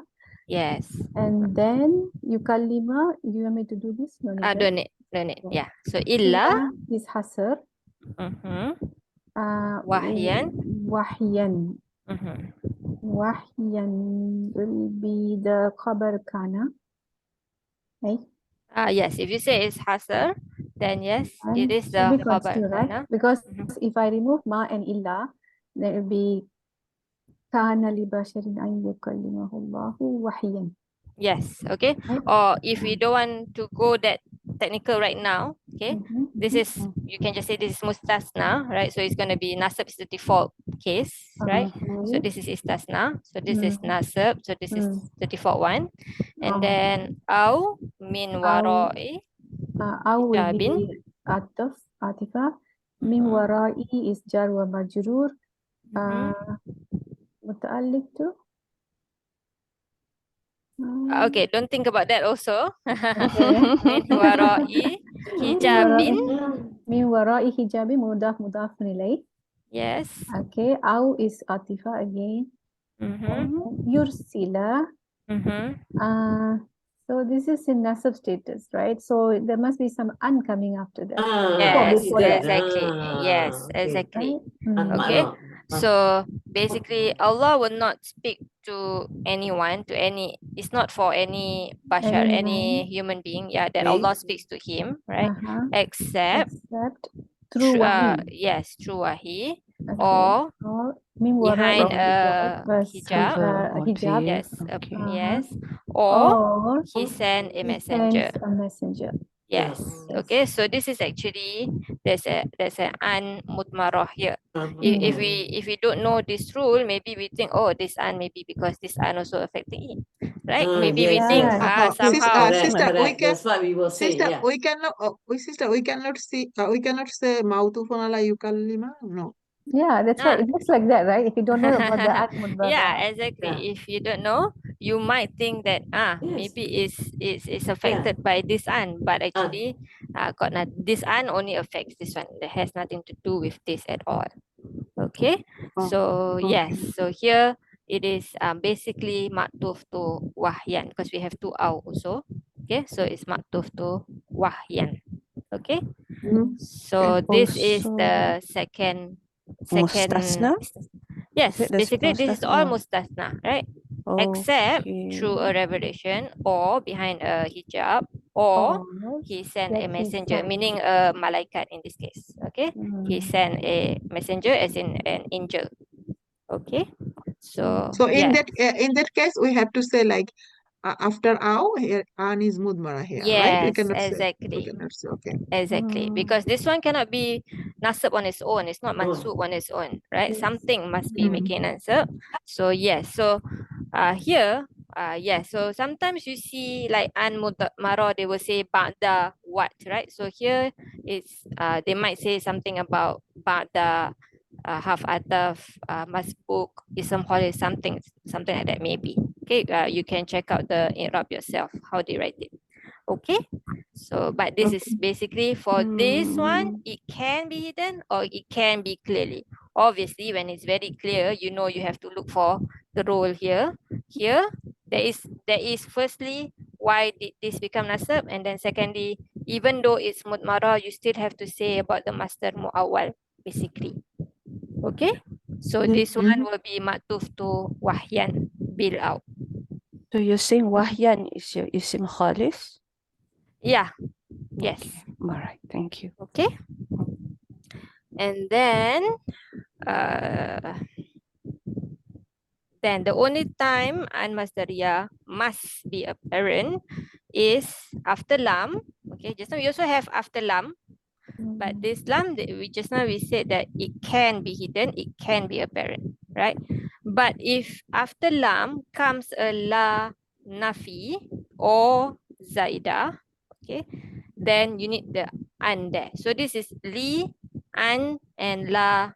Yes. And then yukallima, do you want me to do this? No need, right? Don't need. Okay. Yeah. So illa. Is hasr. Wahyan. Wahyan. Wahyan will be the khabar kana. Right? Yes. If you say it's hasr, then yes, it is Should the be khabar continue, right? kana. Because if I remove ma and illa, then it will be kana li basharin an yukallimahu Allahu wahyan. Yes. Okay. Right? Or if we don't want to go that technical right now, okay, this is, you can just say this is mustasna, right? So it's going to be nasab is the default case, right? So this is istasna. So this is nasab. So this is the default one. And then au min wara'i Aw will hijabin. be atifa. Min wara'i is jar wa majrur. Muta'alliq to. Okay, don't think about that also. Okay. Min wara'i hijabin. Min wara'i hijabin mudaf ilayh. Yes. Okay. Aw is atifa again. Yursila. So this is in nasab status, right? So there must be some an coming after that. Yes, before that. exactly. Yes, exactly. Okay. Ma'ruf. So basically, Allah will not speak to anyone, to any, it's not for any bashar, any human being, yeah, that Allah speaks to him, right? Except through wahi. yes, through wahi, Okay. or Min behind wara'i a hijab. hijab. Yes, Okay. yes, or he sent a he messenger. sends a messenger. Yes. Okay. So this is actually there's an an mudmarah here. If we don't know this rule, maybe we think, oh, this an maybe because this an also affecting it, right? Maybe we Yes, think yes. somehow. Sister, we Correct. can, That's what we will say. sister, Yeah. we cannot, sister, we cannot see, we cannot say mautufun ala yukallima. No. Yeah, that's why it looks like that, right? If you don't know about the mudmarah. Yeah, exactly. If you don't know, you might think that maybe it's affected by this an, but actually this an only affects this one. That has nothing to do with this at all. Okay. So yes, so here it is basically maktuf to wahyan because we have two aw also. Okay, so it's maktuf to wahyan. Okay. So this is the second Mustasna? yes, Is it the basically this is all mustasna? mustasna, right? Except through a revelation or behind a hijab or he sent a messenger, meaning a malaikat in this case. Okay, he sent a messenger as in an angel. Okay, so in that case, we have to say like after aw here an is mudmara here, right? We yes, cannot exactly. say. We cannot say. Okay. Exactly, because this one cannot be nasab on its own. It's not mansub on its own, right? Something must be making nasab. So yes, so here, so sometimes you see like an mudmara, they will say ba'da what, right? So here it's they might say something about ba'da half ataf masbuk ism khalid, something like that maybe. Okay, you can check out the Iraab yourself how they write it. Okay, so but this is basically for this one, it can be hidden or it can be clearly. Obviously, when it's very clear, you know you have to look for the role here. Here, there is firstly why did this become nasab, and then secondly, even though it's mudmara, you still have to say about the master muawwal basically. Okay, so this one will be maktuf to wahyan bil out. So you're saying wahyan is your isim khalis? Yeah. Yes. Okay. All right. Thank you. Okay. And then the only time an Mosdriyah must be apparent is after lam. Okay, just now we also have after lam, but this lam we just now we said that it can be hidden, it can be apparent, right? But if after lam comes a la nafi or zaida, okay, then you need the an there. So this is li, an, and la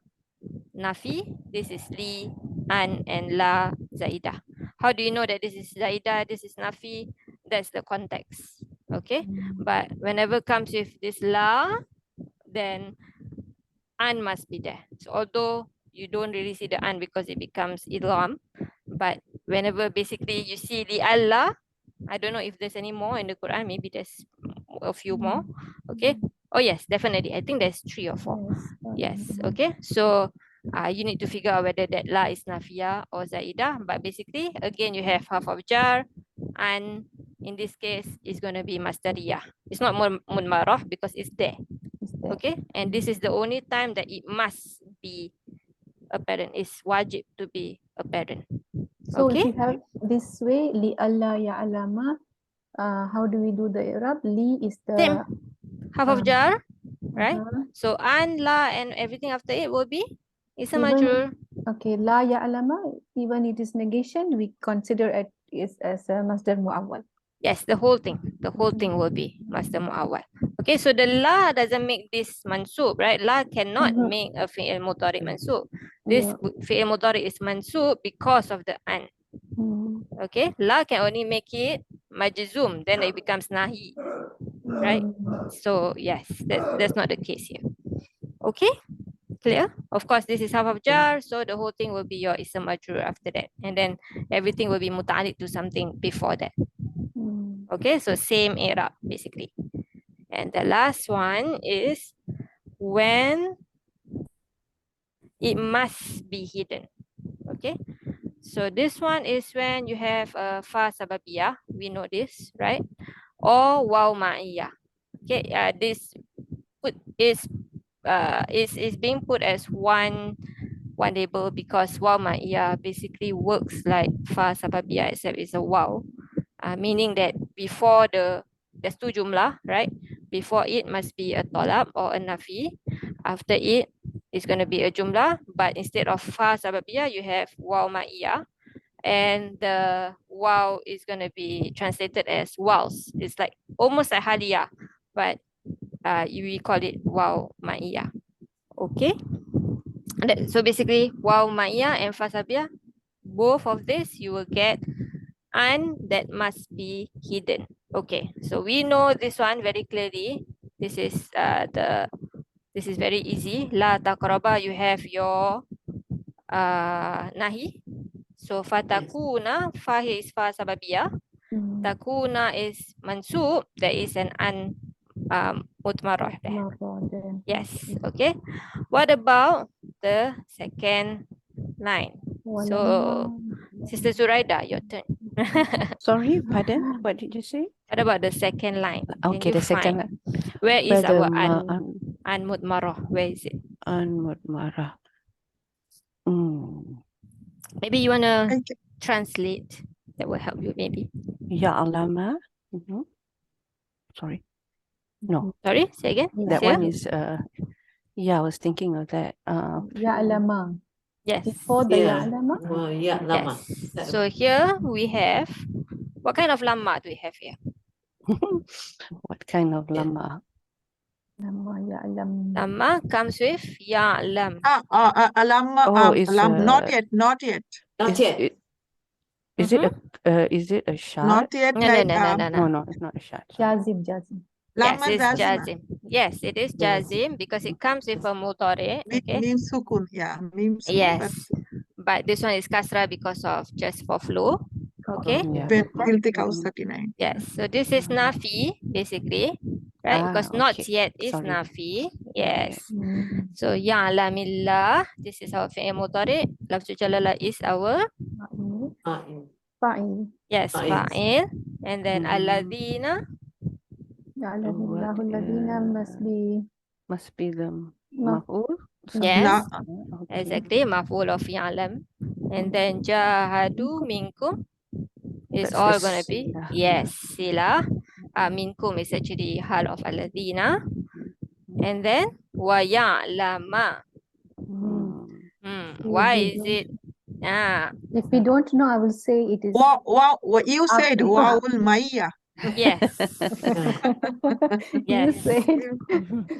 nafi. This is li, an, and la zaida. How do you know that this is zaida, this is nafi? That's the context. Okay, but whenever comes with this la, then an must be there. So although you don't really see the an because it becomes idgham, but whenever basically you see li Allah, I don't know if there's any more in the Quran, maybe there's a few more. Okay. Oh yes, definitely. I think there's 3 or 4. Yes. Okay. So you need to figure out whether that la is nafiyah or zaidah. But basically, again, you have half of jar, and in this case, it's going to be masdariyah. It's not mudmarah because it's there. Okay. And this is the only time that it must be apparent. It's wajib to be apparent. So if Okay. we have this way, li Allah ya'lama, how do we do the Irab? Li is the Same. Half of jar, right? uh-huh. So an, la, and everything after it will be ism Even majrur. okay, la ya'lama, even it is negation, we consider it is as a masdar mu'awwal. Yes, the whole thing. The whole thing will be masdar mu'awwal. Okay, so the la doesn't make this mansub, right? La cannot make a fi'il mudhari mansub. This fi'il mudhari is mansub because of the an. Okay, la can only make it majzum, then it becomes nahi, right? So yes, that's not the case here. Okay, clear? Of course, this is half of jar, so the whole thing will be your ism majrur after that, and then everything will be muta'alliq to something before that. Okay, so same i'rab basically. And the last one is when it must be hidden. Okay, so this one is when you have a fa sababiyah, we know this, right? Or waw ma'iyah. Okay, this is being put as one label because waw ma'iyah basically works like fa sababiyah except it's a waw, meaning that before there's 2 jumlah, right? Before it must be a talab or a nafi. After it, it's going to be a jumlah, but instead of fa sababiyah, you have waw ma'iyah. And the waw is going to be translated as waws. It's like almost like haliyah, but we call it waw ma'iyah. Okay. So basically, waw ma'iyah and fa sababiyah, both of this you will get and that must be hidden. Okay, so we know this one very clearly. This is this is very easy. La taqraba, you have your nahi. So fatakuna, fa here is fa sababiyah. Takuna is mansub. There is an an mutmarah there. Yes. Okay. What about the second line? So Sister Zuraida, your turn. Sorry, pardon. What did you say? What about the second line? Okay, the second line. Where is Where our the an mudmarah? Where is it? mudmarah. Maybe you want to translate. That will help you maybe. Ya alama. Sorry. No. Sorry, say again. That one is yeah, I was thinking of that. Ya alama. Yes. Before the ya alama. Yes. So here we have, what kind of lama do we have here? What kind of lama? Lama ya alam. Lama comes with ya'lam. Not yet. Not yet. Is it a shart? Not yet. No, like, No, it's not a shart. Jazim. Yes, it's jazim. Yes, it is jazim because it comes with a mudhari. Okay. Mim sukun, yeah. Mim sukun, Yes. But this one is kasra because of just for flow. Okay. We'll take out 39. Yes. So this is nafi basically, right? Because not yet is nafi. Yes. So ya'lamillah. This is our fi'il mudhari. Lafzul jalalah is our Fa'il. yes fa'il. And then alladhina. Ya'lamillahu alladhina must be the maf'ul. Yes. Exactly. Maf'ul of ya'lam. And then jahadu minkum. It's all going to be yes sila. Minkum is actually hal of alladhina. And then wa ya'lama. Why is it? If we don't know, I will say it is. Wow, what you said, wawul maya. Yes. You Yes. said.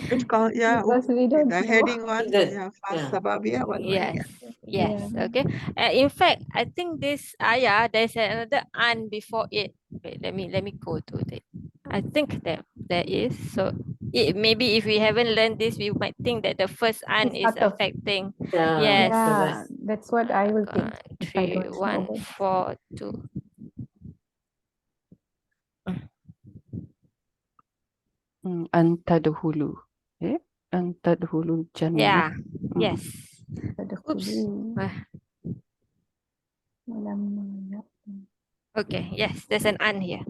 It's called, yeah. Because we don't The know. heading one, yeah, fast sababiyah, one Yes. maya. Yes. Okay. In fact, I think this ayah there's another an before it. Wait, let me go to it. I think that there is. So maybe if we haven't learned this, we might think that the first an It's is ataf. affecting. Yeah, Yes. Yeah, that's what I will think if I 3, don't know 1, about 4, 2. Antadhulu. Antadhulu Jannah. Yeah. Yes. Oops. Tadkhulu Ah, walamma Okay. Yes, there's an an here.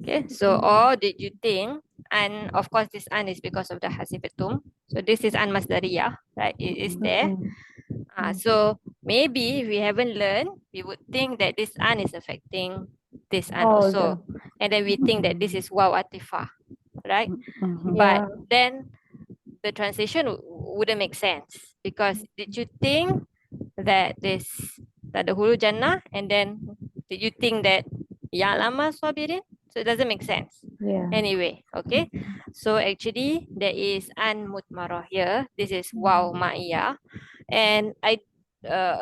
Okay. So, or did you think? And of course, this an is because of the hasibatum. So this is an masdariyah, right? It is there. So maybe if we haven't learned, we would think that this an is affecting this an all also. And then we think that this is waw atifah, right? But Yeah. then the translation wouldn't make sense because did you think that this tadkhulu jannah and then did you think that ya lama sabirin? So it doesn't make sense. Yeah. Anyway, okay. So actually there is an mutmarah here. This is waw ma'iyah. And a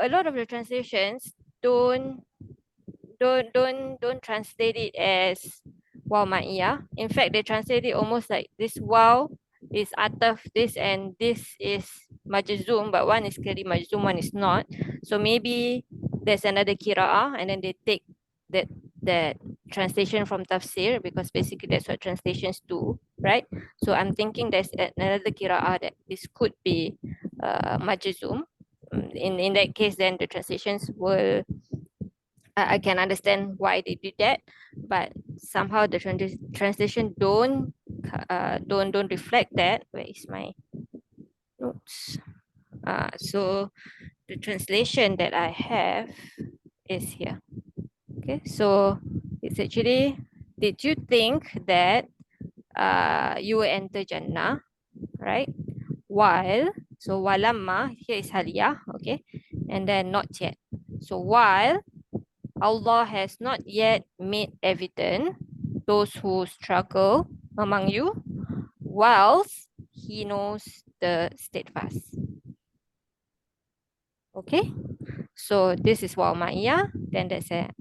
lot of the translations don't translate it as waw ma'iyah. In fact, they translate it almost like this waw is ataf this and this is majzum, but one is clearly majzum, one is not. So maybe there's another qira'ah and then they take that translation from tafsir because basically that's what translations do, right? So I'm thinking there's another qira'ah that this could be majzum. In that case, then the translations will I can understand why they did that, but somehow the translation don't reflect that. Where is my notes? So the translation that I have is here. Okay, so it's actually, did you think that you will enter Jannah, right? While, so walamma, here is haliyah, okay, and then not yet. So while Allah has not yet made evident those who struggle among you, whilst He knows the steadfast. Okay, so this is waw ma'iyah. Then there's an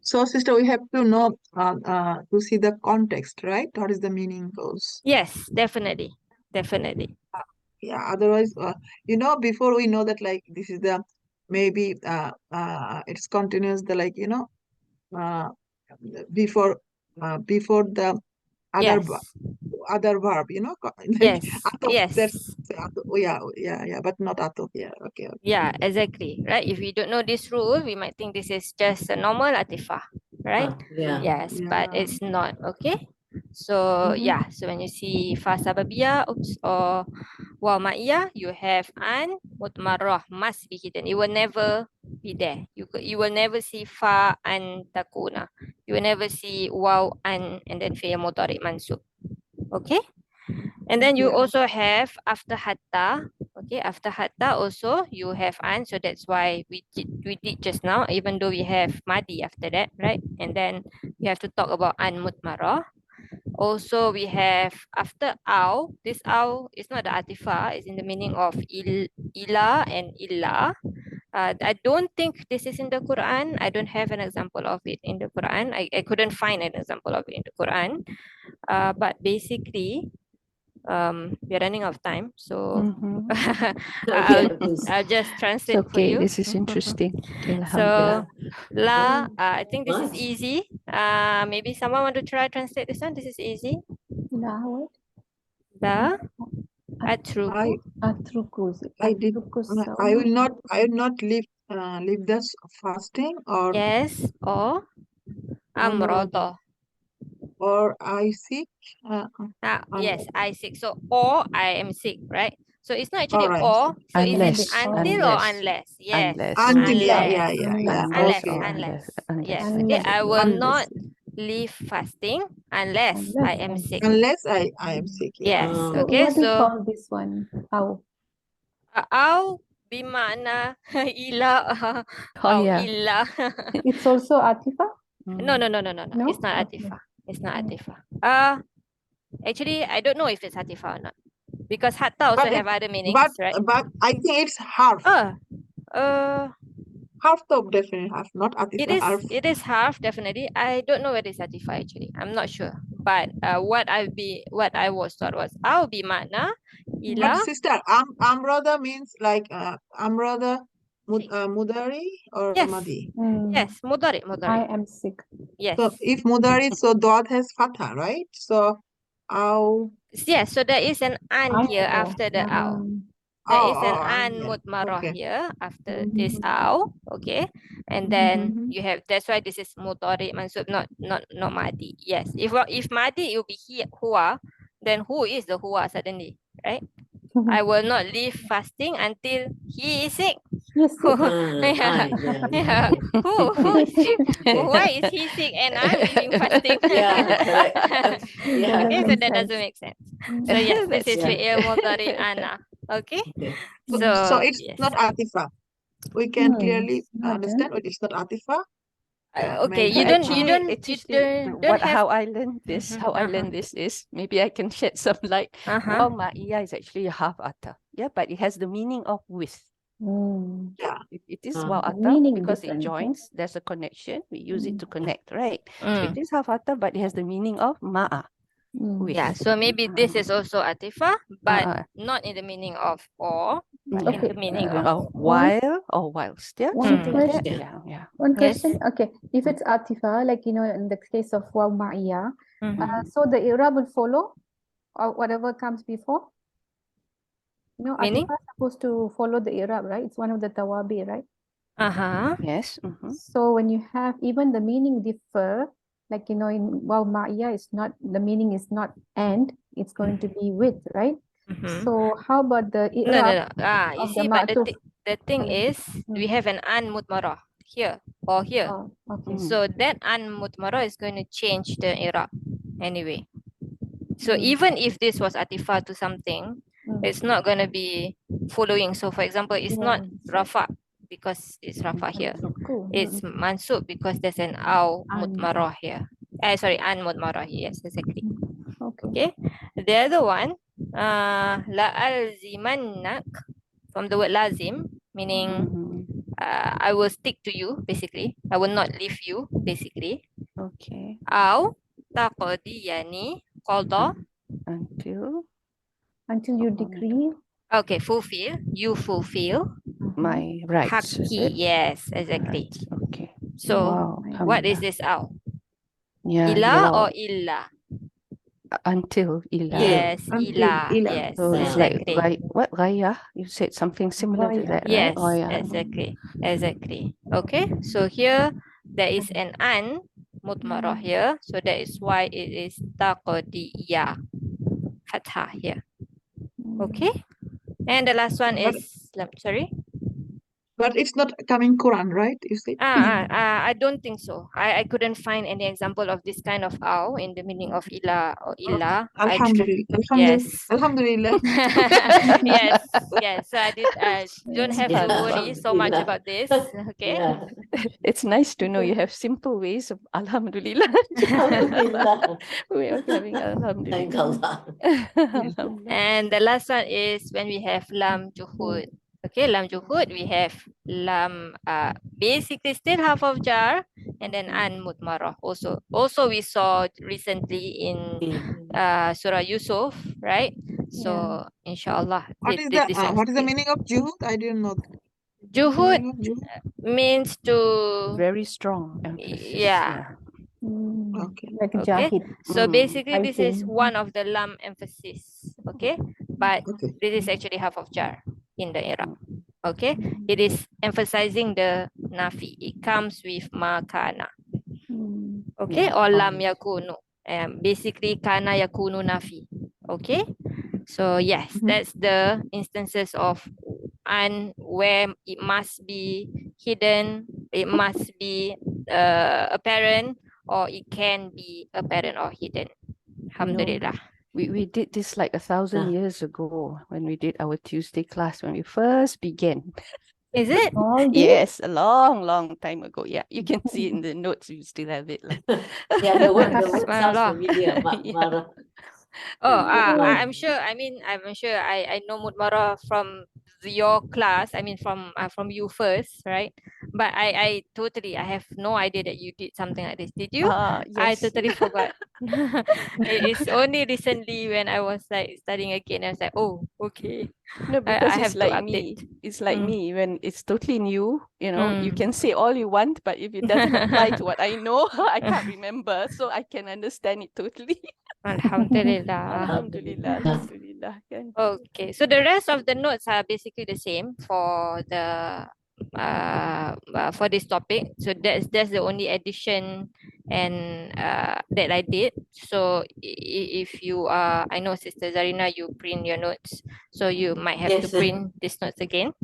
So, sister, we have to know to see the context, right? What is the meaning goes? Yes, definitely. Yeah. Otherwise, before we know that, like, this is the maybe it's continuous. The like before the other Yes, other verb, like yes, atop, yes. yeah, but not atop. Yeah, okay. Yeah, exactly. Right. If we don't know this rule, we might think this is just a normal atifah, right? Yeah. Yes, but Yeah. it's not. Okay. So yeah, so when you see fa sababiyah or waw ma'iyah, you have an mutmarrah must be hidden. It will never be there. You will never see fa an takuna. You will never see waw an and then fi'il mudhari mansub. Okay. And then you Yeah. also have after hatta. Okay, after hatta also you have an. So that's why we did just now, even though we have madi after that, right? And then we have to talk about an mutmarah. Also, we have after aw. This aw is not the atifa. It's in the meaning of ila and illa. I don't think this is in the Quran. I don't have an example of it in the Quran. I couldn't find an example of it in the Quran. But basically, we're running out of time, so Okay, please. I'll just It's translate for okay. you. This is interesting. Okay, So Alhamdulillah. I think this is What? easy. Maybe someone want to try translate this one. This is easy. La what? The I atruku. Atruku. I did. Atruku I will not leave this fasting or Yes, or amrodo. or I seek. Yes, I sick. So or I am sick, right? So it's not actually All right. or. So is it Unless, until or unless, unless? Yes. unless. Until, yeah, Unless. Unless okay. or Unless. Yes. unless. Okay. I will Unless. not leave fasting unless I am sick. Unless I am sick, yeah. Yes. So Okay. what do you So call this one? Aw. au bimana ila Oh au yeah. illa. It's also Atifa? No. It's No? not Okay. Atifa. It's not Mm. Atifa. Actually, I don't know if it's Atifa or not because hatta also But have other meanings, right? but I think it's half. Half of definitely half, not It Atifa, half. is half definitely. I don't know whether it's Atifa actually. I'm not sure. but what I was taught was I'll be makna But ila. sister, amrada means like amrada mudari or Yes. madi. Yes, mudari. I am sick. Yes. So if mudari, so dot has fatha, right? So aw. Yes, so there is an an here Aw. after the aw. There Oh, is an oh, an yeah. mudmarah Okay. here after this aw, okay? And then you have, that's why this is mudari mansub, not madi. Yes. If madi it will be huwa, then who is the huwa suddenly, right? I will not leave fasting until he is sick. Yes. Yeah. Who is sick? Why is he sick and I'm leaving fasting? Yeah, correct. Yeah. Okay, so Makes that sense. doesn't make sense. So yes, this is Yeah. fi'il mudari ana. Okay. Okay. So it's yes. not atifa. We can clearly not understand what it's not atifa. Okay, maybe you I don't How have. I learned this, how I learned this is, maybe I can shed some light. Wow ma'iyah is actually a half atta. Yeah, but it has the meaning of with. Yeah. It is Ah. wow atta Meaning because different, it yeah. joins. There's a connection. We use it to connect, right? So it is half atta, but it has the meaning of ma'a. With. Yeah, so maybe this is also atifa, but Uh, not in the meaning of or, but in Okay. the meaning Even of. while or whilst, yeah, One something like that. question. Yeah, yeah. One Yes. question. Okay. If it's atifa, like, you know, in the case of waw ma'iyah, Mhm. so the Iraab will follow or whatever comes before? You know, Meaning? atifa is supposed to follow the Iraab, right? It's one of the tawabi, right? Yes. So when you have even the meaning differ, like, you know, in waw ma'iyah, it's not, the meaning is not and, it's going to be with, right? So how about the No. Iraab You of the see, but ma'tuf? the thing is, we have an an mutmarah here or here. Oh, okay. So that an mutmarah is going to change the Iraq anyway. So even if this was atifa to something, it's not going to be following. So for example, it's not rafa because it's rafa here. Cool. It's mansub because there's an aw An. mutmarah here. Sorry, an mutmarah here. Yes, exactly. Okay. Okay. The other one, la alzimannak, from the word lazim, meaning I will stick to you, basically. I will not leave you, basically. Okay. Aw taqdiyani qada. Until you decree. Okay, fulfill. You fulfill. My rights. Is Haki. it? Yes, exactly. Rights. Okay. So Wow. what is this aw? Yeah. Ila yeah. or illa? Until ila. Yes, Until ila. ila. Yes, So it's like exactly. what raya? You said something similar to that, right? Yes, Raya. exactly. Okay, so here there is an an mutmarah here, so that is why it is taqdiyah fathah here. Okay, and the last one But- is sorry. But it's not coming Quran, right? You said. I don't think so. I couldn't find any example of this kind of aw in the meaning of ila or illa. Alhamdulillah. Yes. Alhamdulillah. yes. So I don't have to worry so much about this. Okay. Yeah. It's nice to know you have simple ways of alhamdulillah. Alhamdulillah. We are having Thank alhamdulillah. Allah. And the last one is when we have lam juhud. Okay, lam juhud, we have lam, basically still half of jar, and then an mutmarah also. Also, we saw recently in Surah Yusuf, right? So, inshallah. What is the meaning of juhud? I didn't know. Juhud means to... Very strong emphasis. Yeah. Okay. Like Okay. jahid. So basically, this is Fighting. one of the lam emphasis. Okay, but this is actually half of jar in the Iraq. Okay, it is emphasizing the nafi. It comes with makana. Okay, or lam yakunu. Basically, kana yakunu nafi. Okay, so yes, that's the instances of and where it must be hidden, it must be apparent, or it can be apparent or hidden. Alhamdulillah. We did this like 1,000 years ago when we did our Tuesday class when we first began. Is it? Yes, a long time ago. Yeah, you can see in the notes. You still have it. Yeah, the word sounds Subhanallah. familiar. Yeah. I'm sure. I'm sure. I know Mutmara from your class. I mean, from you first, right? But I have no idea that you did something like this. Did you? I Yes. totally forgot. It's only recently when I was like studying again, I was like, oh, okay. No, because I it's have to like update. me. It's like me when it's totally new, you Mm. can say all you want, but if it doesn't apply to what I know, I can't remember. So I can understand it totally. Alhamdulillah. Alhamdulillah, Alhamdulillah. Kan. Okay, so the rest of the notes are basically the same for for this topic. So that's the only addition and that I did. So if you I know Sister Zarina, you print your notes, so you might have to Yes, print these notes again.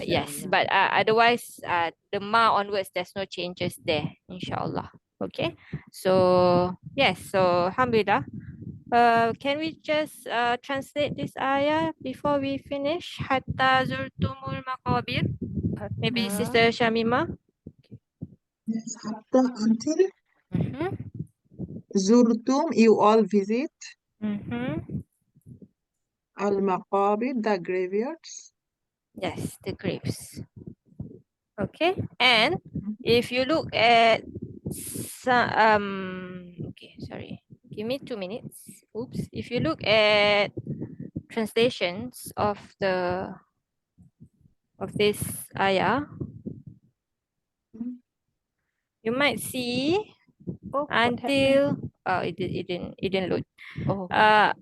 Yes, but otherwise, the Ma onwards, there's no changes there, inshallah. Okay, so yes, so Alhamdulillah. Can we just translate this ayah before we finish? Hatta zurtumul maqabir. Maybe Sister Shamima. Yes, hatta until Mm-hmm. zurtum, you all visit Mm-hmm. al-maqabir, the graveyards. Yes, the graves. Okay, and if you look at okay, sorry, give me 2 minutes. Oops. If you look at translations of this ayah, you might see Oh, what happened? until it didn't load. Oh,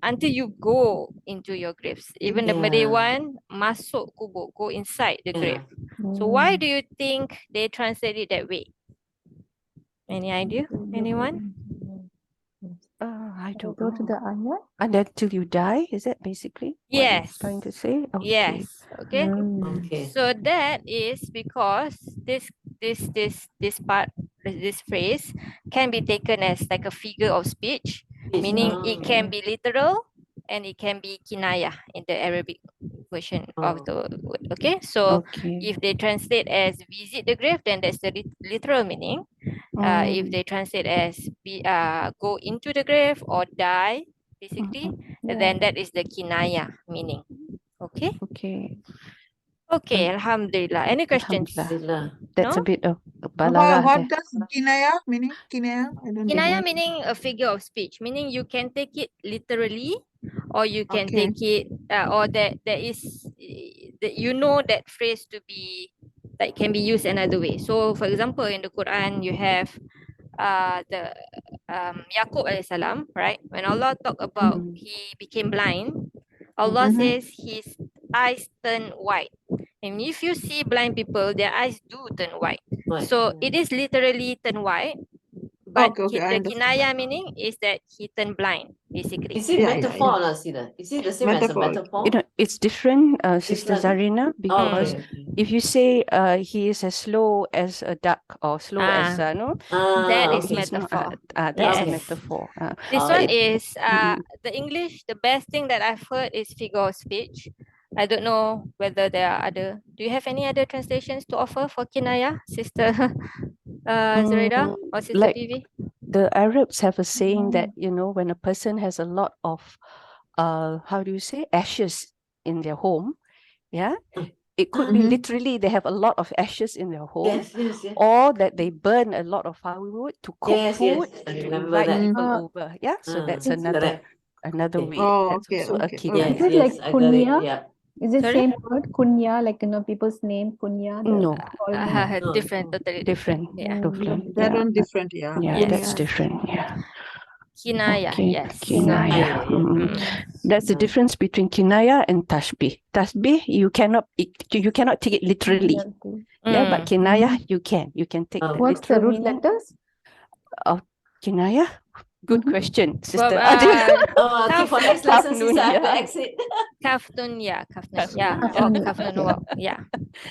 Until you go into your graves. Even the Malay Yeah. one, masuk kubur, go inside the grave. Yeah. So why do you think they translate it that way? Any idea? Anyone? I don't Go to know. the ayah. And until you die, is that basically what Yes. it's trying to say? Okay. Yes. Okay. Okay. So that is because this part, this phrase can be taken as like a figure of speech, meaning it can be literal and it can be kinayah in the Arabic version of the word. Okay, so Okay. if they translate as visit the grave, then that's the literal meaning. If they translate as go into the grave or die, basically, then that is the kinayah meaning. Okay. Okay. Okay, Alhamdulillah. Any questions? Alhamdulillah. That's a No? bit of balaghah What there. does kinaya meaning? Kinaya? I don't Kinaya get it. meaning a figure of speech, meaning you can take it literally, or you can Okay. take it, or that there is, that you know that phrase to be like can be used another way. So, for example, in the Quran, you have the Yaqub alayhi salam, right? When Allah talk about he became blind, Allah says his eyes turn white. And if you see blind people, their eyes do turn white. So it is literally turn white. But Okay, I the understand. kinaya meaning is that he turned blind, basically. Is it Yeah, metaphor, Sida? Is it the same as a Metaphor. metaphor? It's different, Sister Different? Zarina, because if you say he is as slow as a duck or slow as no, that is he's not. metaphor. That's Yes. a metaphor. This one it- is the English. The best thing that I've heard is figure of speech. I don't know whether there are other. Do you have any other translations to offer for kinaya, Sister Zuraida or Sister like Vivi? the Arabs have a saying that when a person has a lot of how do you say, ashes in their home, it could be literally they have a lot of ashes in their home, Yes. or that they burn a lot of firewood to cook food I to remember invite that. people over. So that's another Okay. way. Oh, That's okay, also a okay, kinaya. Is it like I got it. kunya? Yeah. Is it Sorry? same word kunya, like people's name kunya? No, Different, totally different. Yeah. different. that one different, yeah. Yeah, that's different. Yeah. Kinaya, Okay, yes. kinaya. That's the difference between kinaya and tashbih. Tashbih, you cannot take it literally. But kinaya, you can. You can take the What's the literal root meaning letters? of kinaya. Good question, Sister. I think for next lesson, Nun, sister, I have to yeah. exit. Kaf nun, yeah. Kaf Kaf nun, nun. wow. Yeah.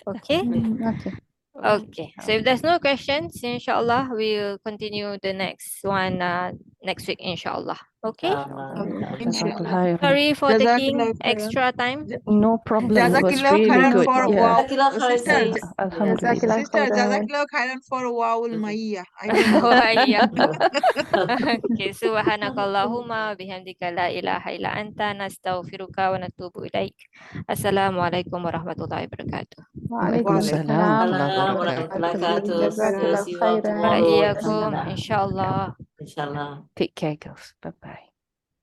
Okay. Okay. Okay. So if there's no questions, inshallah, we'll continue the next one next week, inshallah. Okay. Inshallah. Sorry for taking Jazakallah khairan. extra time. No problem. It was Jazakillah really khairan good. for Yeah. wow. Jazakallah khairan, Sister, sis. Alhamdulillah. Jazakallah sister, khairan. Jazakillah khairan for wowul maiyah. I don't know. Wa iyyakum. Okay, subhanakallahumma bihamdika la ilaha illa anta nastaghfiruka wa natubu ilaik. Assalamualaikum warahmatullahi wabarakatuh. Waalaikumsalam warahmatullahi Warahmatullahi wabarakatuh. wabarakatuh. Jazakallah See you all khairan. Wa tomorrow. iyyakum, Inshallah. inshallah. Inshallah. Take care, girls. Bye bye.